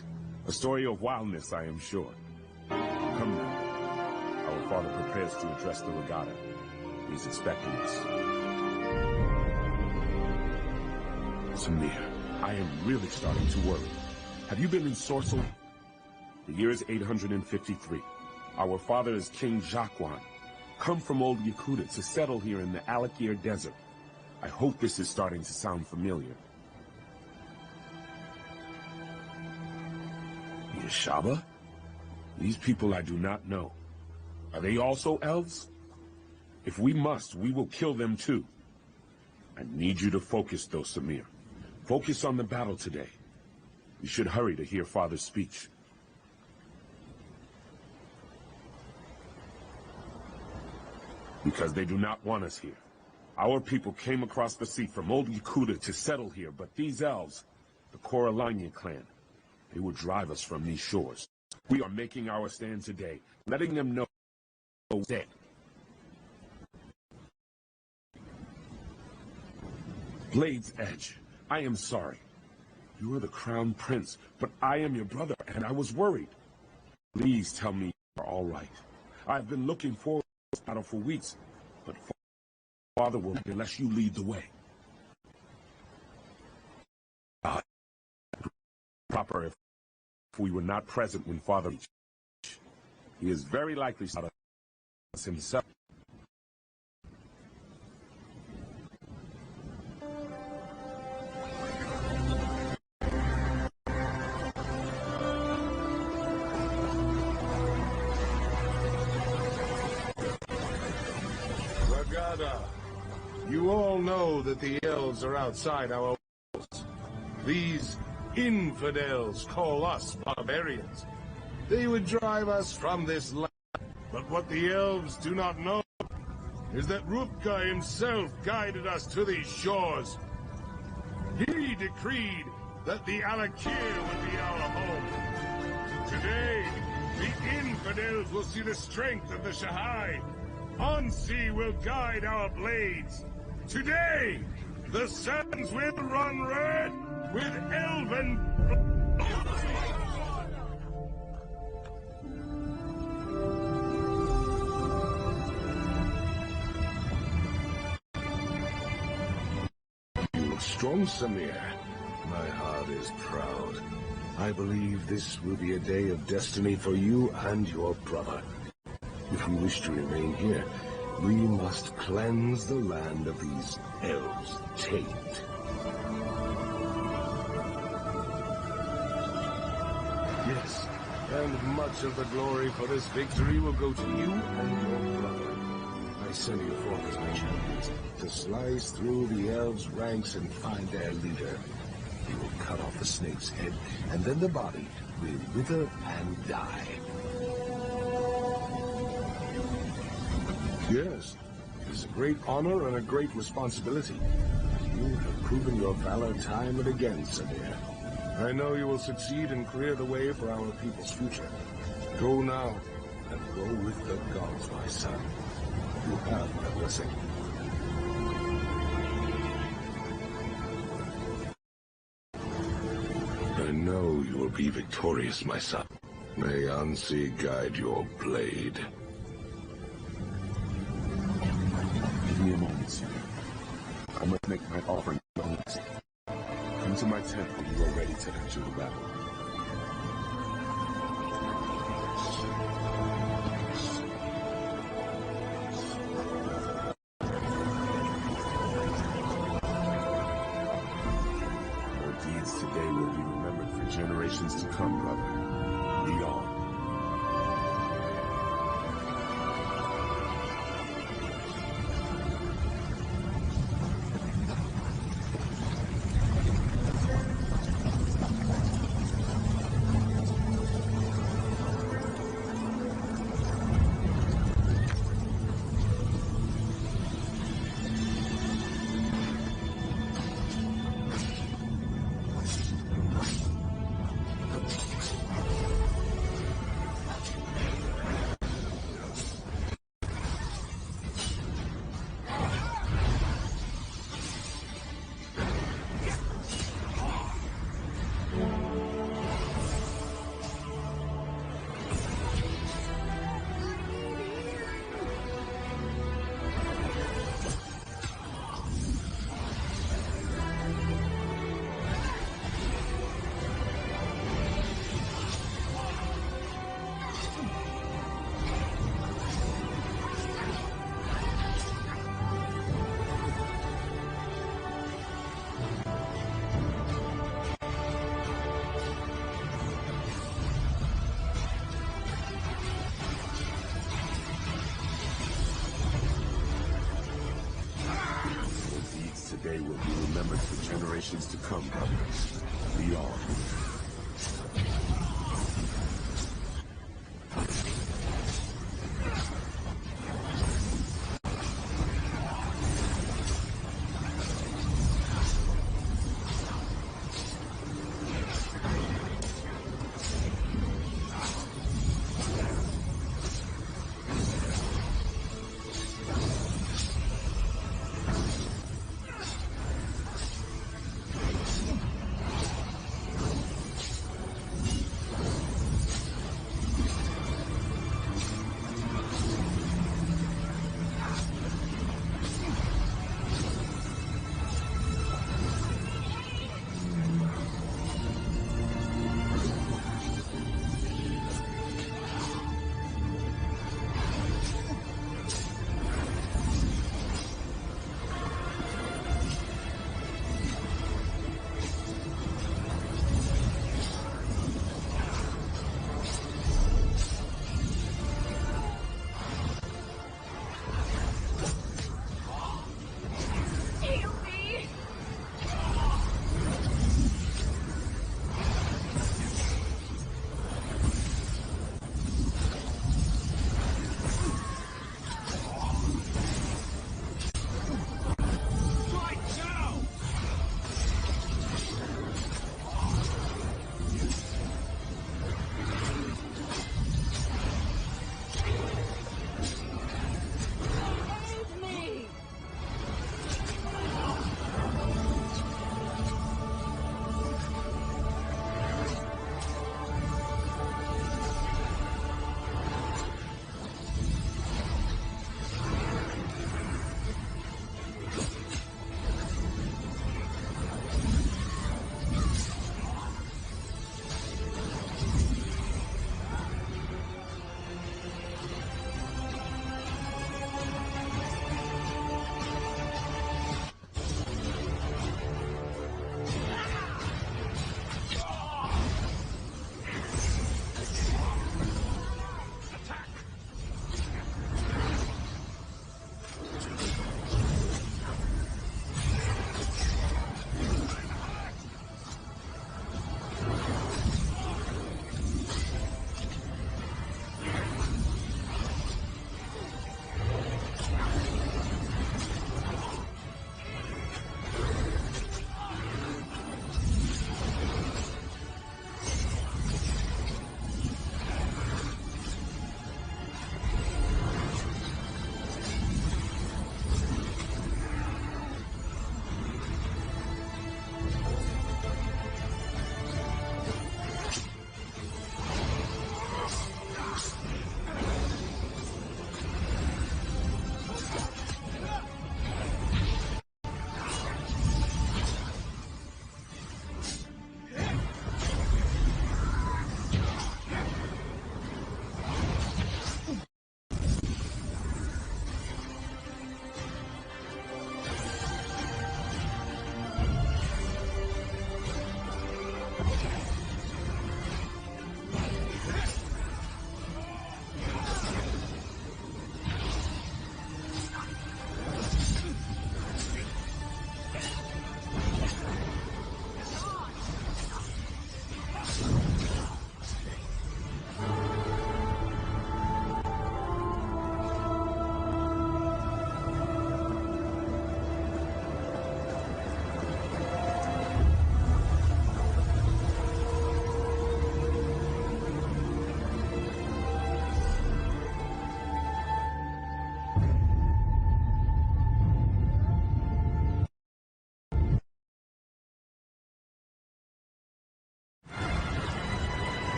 A story of wildness, I am sure. Come now. Our father prepares to address the regatta. He's expecting us. Samir, I am really starting to worry. Have you been in sorcery? The year is 853. Our father is King Jacquan, come from old Yakuta to settle here in the Alik desert. I hope this is starting to sound familiar. Yashaba? These people I do not know. Are they also elves? If we must, we will kill them too. I need you to focus though, Samir. Focus on the battle today. We should hurry to hear Father's speech. Because they do not want us here. Our people came across the sea from old Yakuta to settle here, but these elves, the Coralania clan, they would drive us from these shores. We are making our stand today, letting them know we're dead. Blade's Edge, I am sorry. You are the crown prince, but I am your brother, and I was worried. Please tell me you are all right. I've been looking forward to this battle for weeks, but Father will unless you lead the way. Proper if we were not present when Father reached. He is very likely himself. You all know that the elves are outside our walls. These infidels call us barbarians. They would drive us from this land. But what the elves do not know is that Rupka himself guided us to these shores. He decreed that the Alakir would be our home. Today, the infidels will see the strength of the Shahai. Ansi will guide our blades. Today, the sands will run red with elven You look strong, Samir. My heart is proud. I believe this will be a day of destiny for you and your brother. If we wish to remain here, we must cleanse the land of these elves' taint. Yes, and much of the glory for this victory will go to you and your brother. I send you forth, my champions, to slice through the elves' ranks and find their leader. He will cut off the snake's head, and then the body will wither and die. Yes, it is a great honor and a great responsibility. You have proven your valor time and again, Samir. I know you will succeed and clear the way for our people's future. Go now, and go with the gods, my son. You have my blessing. I know you will be victorious, my son. May Ansi guide your blade. Give me a moment, sir. I must make my offering known. Come to my tent when you are ready to enter the battle. Your deeds today will be remembered for generations to come, brother. Lead on. Today will be remembered for generations to come, brother. Lead on.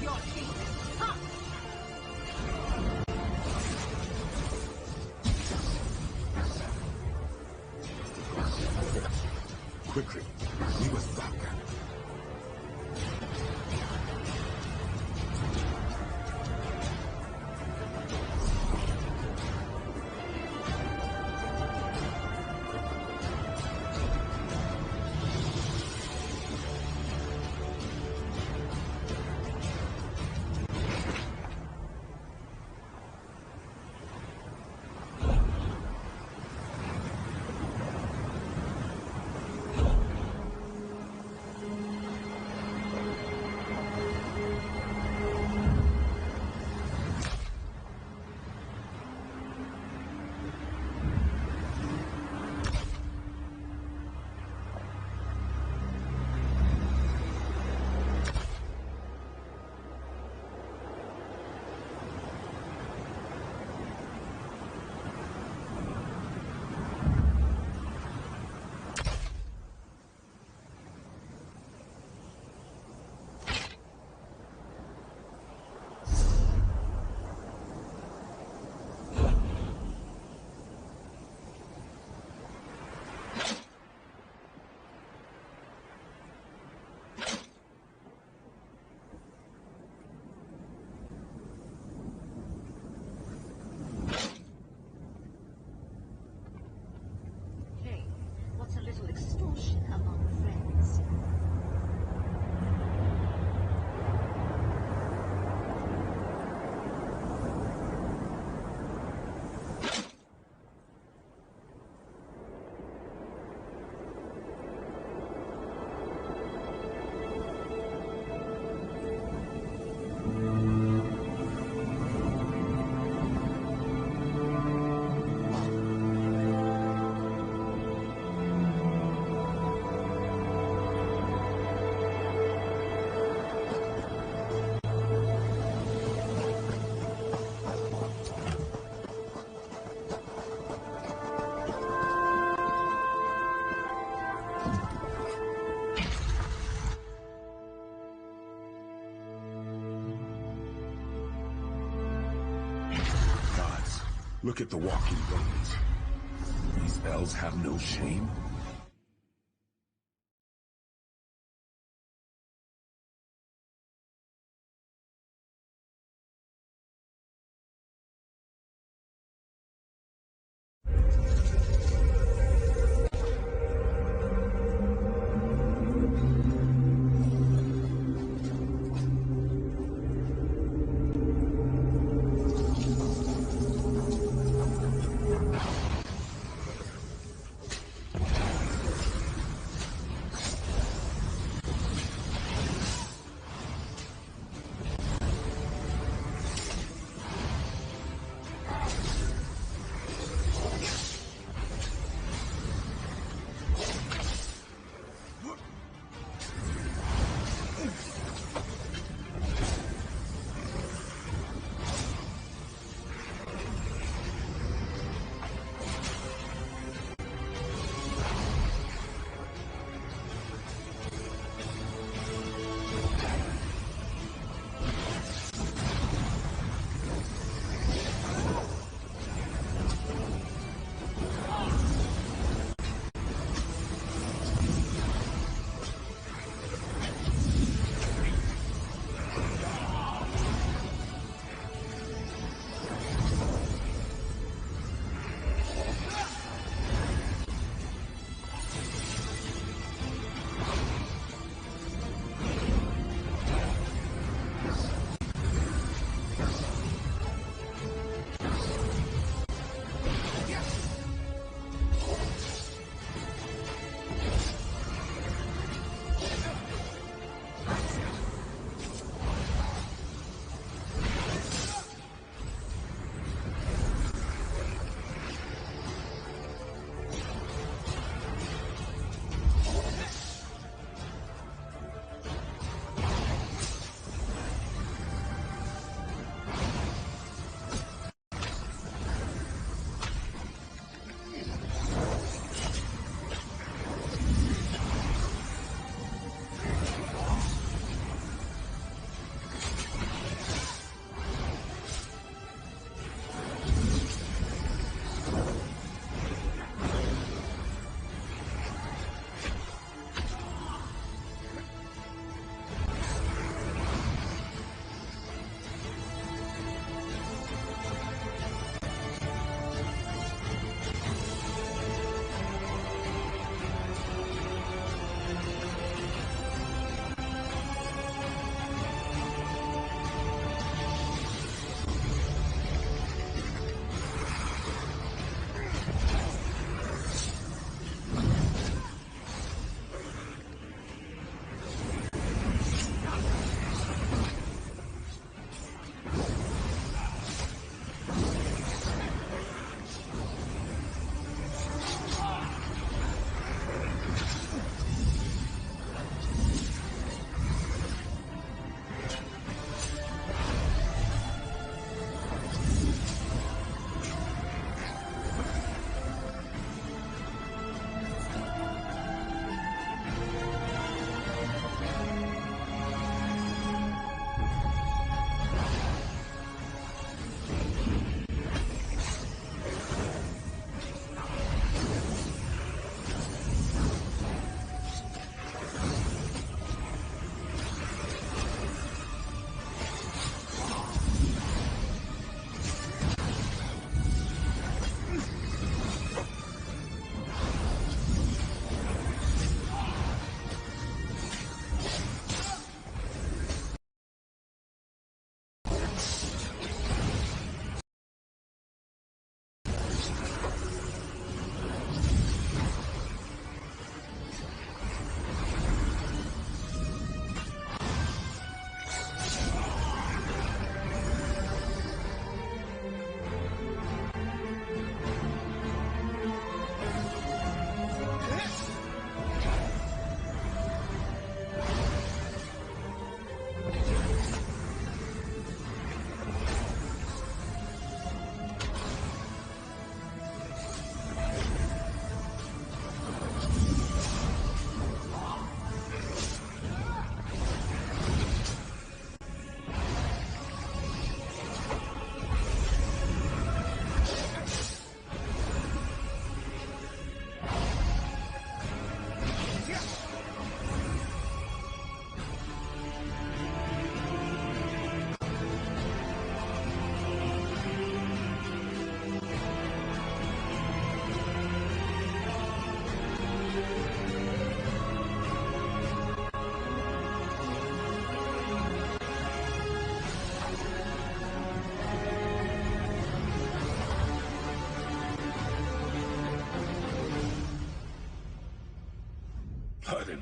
your feet. Ha! Quickly, leave us back. Look at the walking bones. These elves have no shame.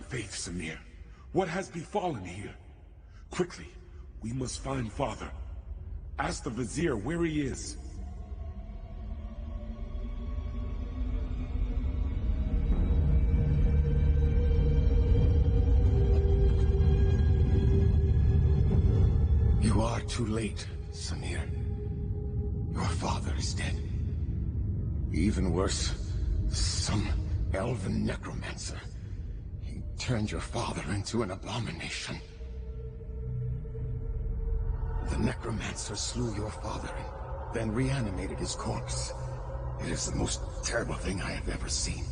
faith, Samir. What has befallen here? Quickly, we must find Father. Ask the Vizier where he is. You are too late, Samir. Your father is dead. Even worse, some elven necromancer. He turned your father into an abomination. The necromancer slew your father and then reanimated his corpse. It is the most terrible thing I have ever seen.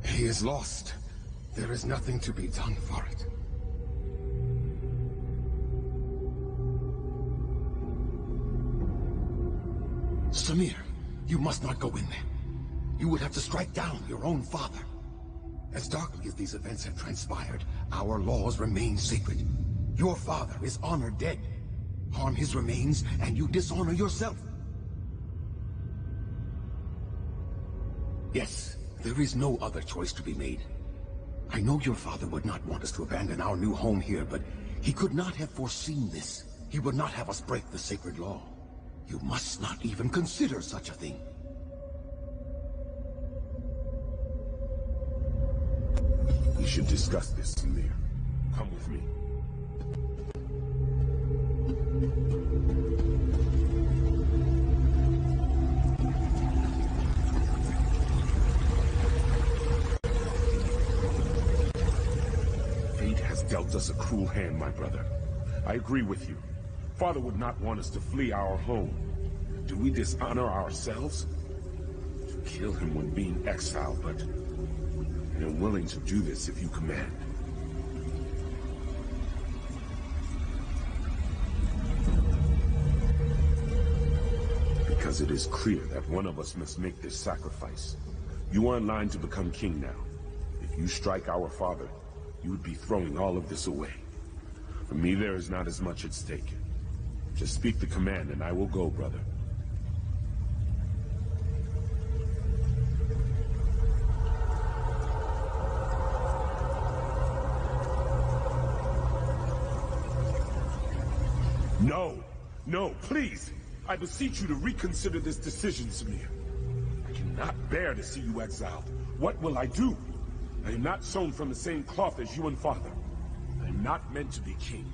He is lost. There is nothing to be done for it. Samir, you must not go in there. You would have to strike down your own father. As darkly as these events have transpired, our laws remain sacred. Your father is honored dead. Harm his remains, and you dishonor yourself. Yes, there is no other choice to be made. I know your father would not want us to abandon our new home here, but he could not have foreseen this. He would not have us break the sacred law. You must not even consider such a thing. We should discuss this, Samir. Come with me. Fate has dealt us a cruel hand, my brother. I agree with you. Father would not want us to flee our home. Do we dishonor ourselves? To kill him when being exiled, but I am willing to do this if you command. Because it is clear that one of us must make this sacrifice. You are in line to become king now. If you strike our father, you would be throwing all of this away. For me, there is not as much at stake. Just speak the command and I will go, brother. No! No, please! I beseech you to reconsider this decision, Samir. I cannot bear to see you exiled. What will I do? I am not sewn from the same cloth as you and father. I am not meant to be king.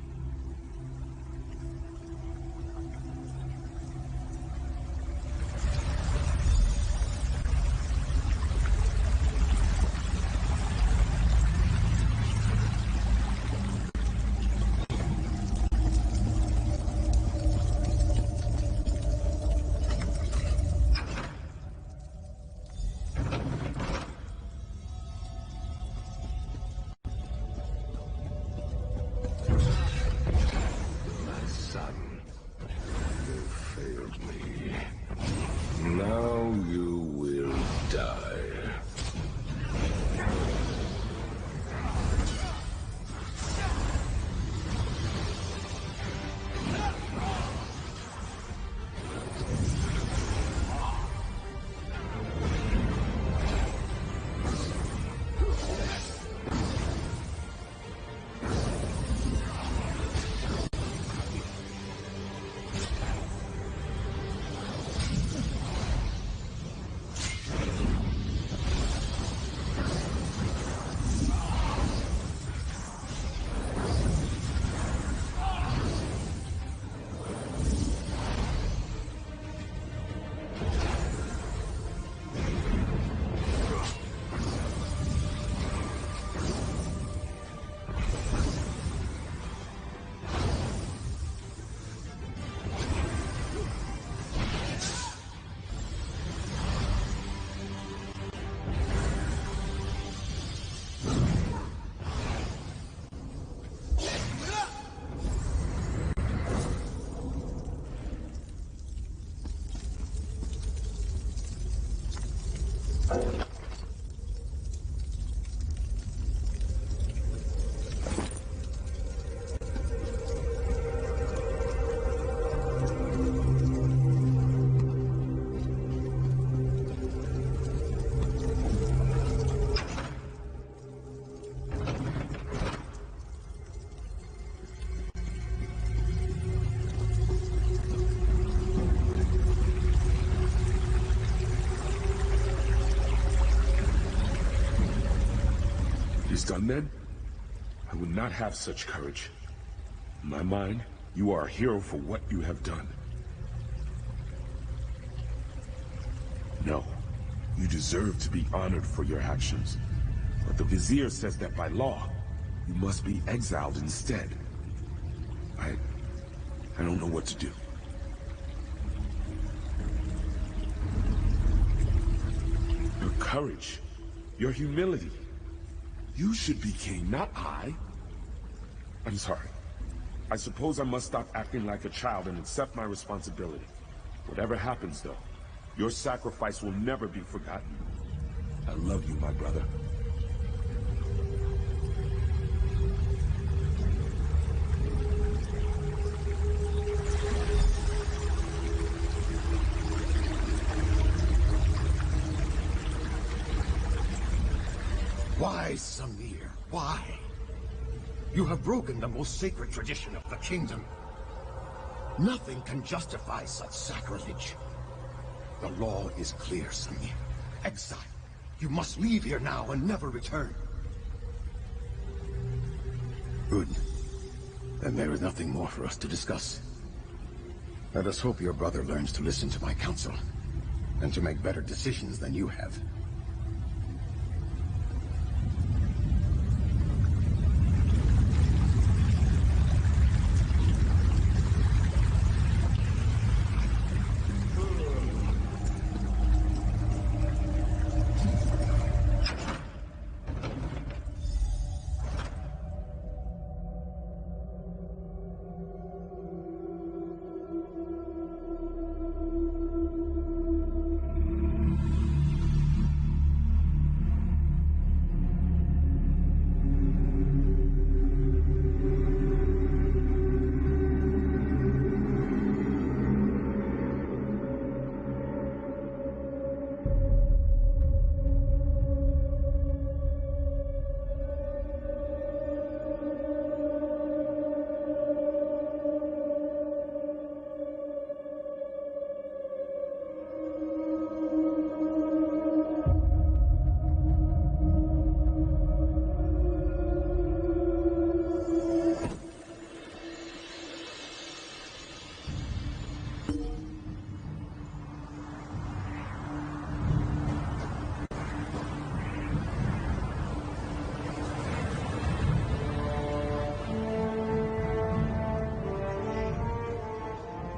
done then? I would not have such courage. In my mind, you are a hero for what you have done. No, you deserve to be honored for your actions. But the Vizier says that by law, you must be exiled instead. I don't know what to do. Your courage, your humility. You should be king, not I. I'm sorry. I suppose I must stop acting like a child and accept my responsibility. Whatever happens, though, your sacrifice will never be forgotten. I love you, my brother. Why, Samir? Why? You have broken the most sacred tradition of the kingdom. Nothing can justify such sacrilege. The law is clear, Samir. Exile. You must leave here now and never return. Good. Then there is nothing more for us to discuss. Let us hope your brother learns to listen to my counsel, and to make better decisions than you have.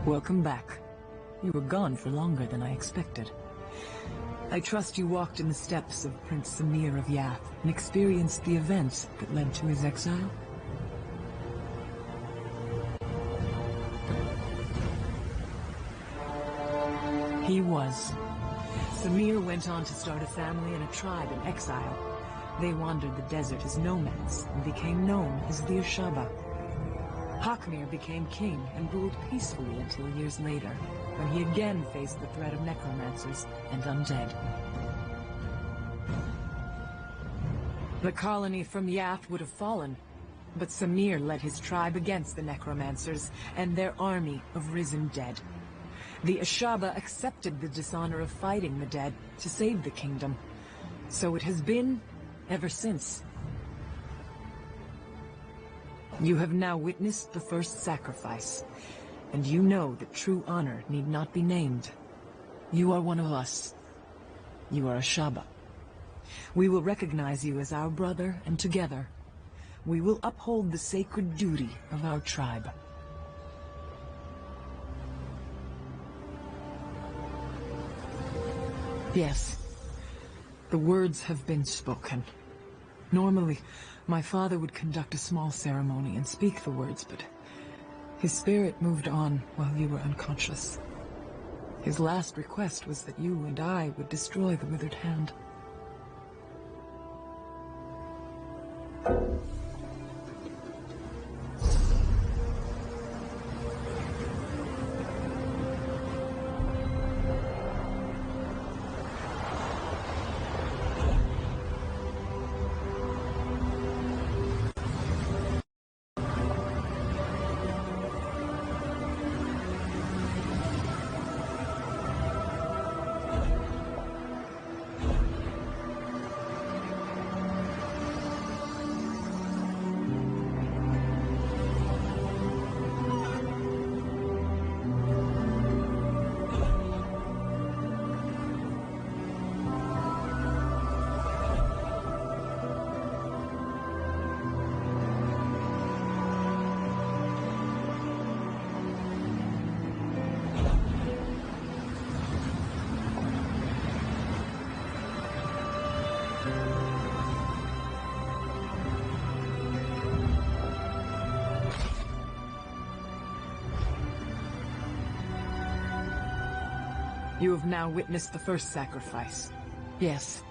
Welcome back. You were gone for longer than I expected. I trust you walked in the steps of Prince Samir of Yath and experienced the events that led to his exile? He was. Samir went on to start a family and a tribe in exile. They wandered the desert as nomads and became known as the Ashaba. Hakmir became king and ruled peacefully until years later, when he again faced the threat of necromancers and undead. The colony from Yath would have fallen, but Samir led his tribe against the necromancers and their army of risen dead. The Ashaba accepted the dishonor of fighting the dead to save the kingdom. So it has been ever since. You have now witnessed the first sacrifice, and you know that true honor need not be named. You are one of us. You are a Ashaba. We will recognize you as our brother, and together, we will uphold the sacred duty of our tribe. Yes, the words have been spoken. Normally, my father would conduct a small ceremony and speak the words, but his spirit moved on while you were unconscious. His last request was that you and I would destroy the withered hand. You have now witnessed the first sacrifice. Yes,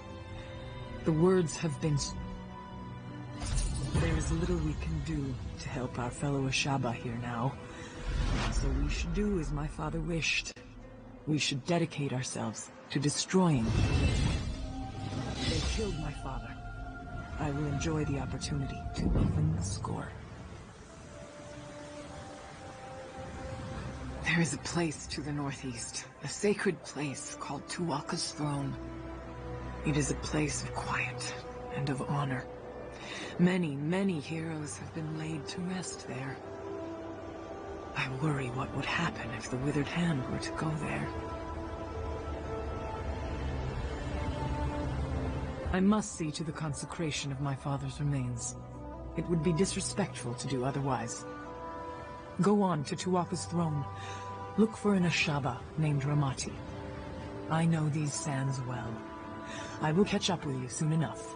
the words have been... There is little we can do to help our fellow Ashaba here now. So we should do as my father wished. We should dedicate ourselves to destroying them. They killed my father. I will enjoy the opportunity to even the score. There is a place to the northeast, a sacred place called Tuwaka's Throne. It is a place of quiet and of honor. Many, many heroes have been laid to rest there. I worry what would happen if the Withered Hand were to go there. I must see to the consecration of my father's remains. It would be disrespectful to do otherwise. Go on to Tuwaka's Throne. Look for an Ashaba named Ramati. I know these sands well. I will catch up with you soon enough.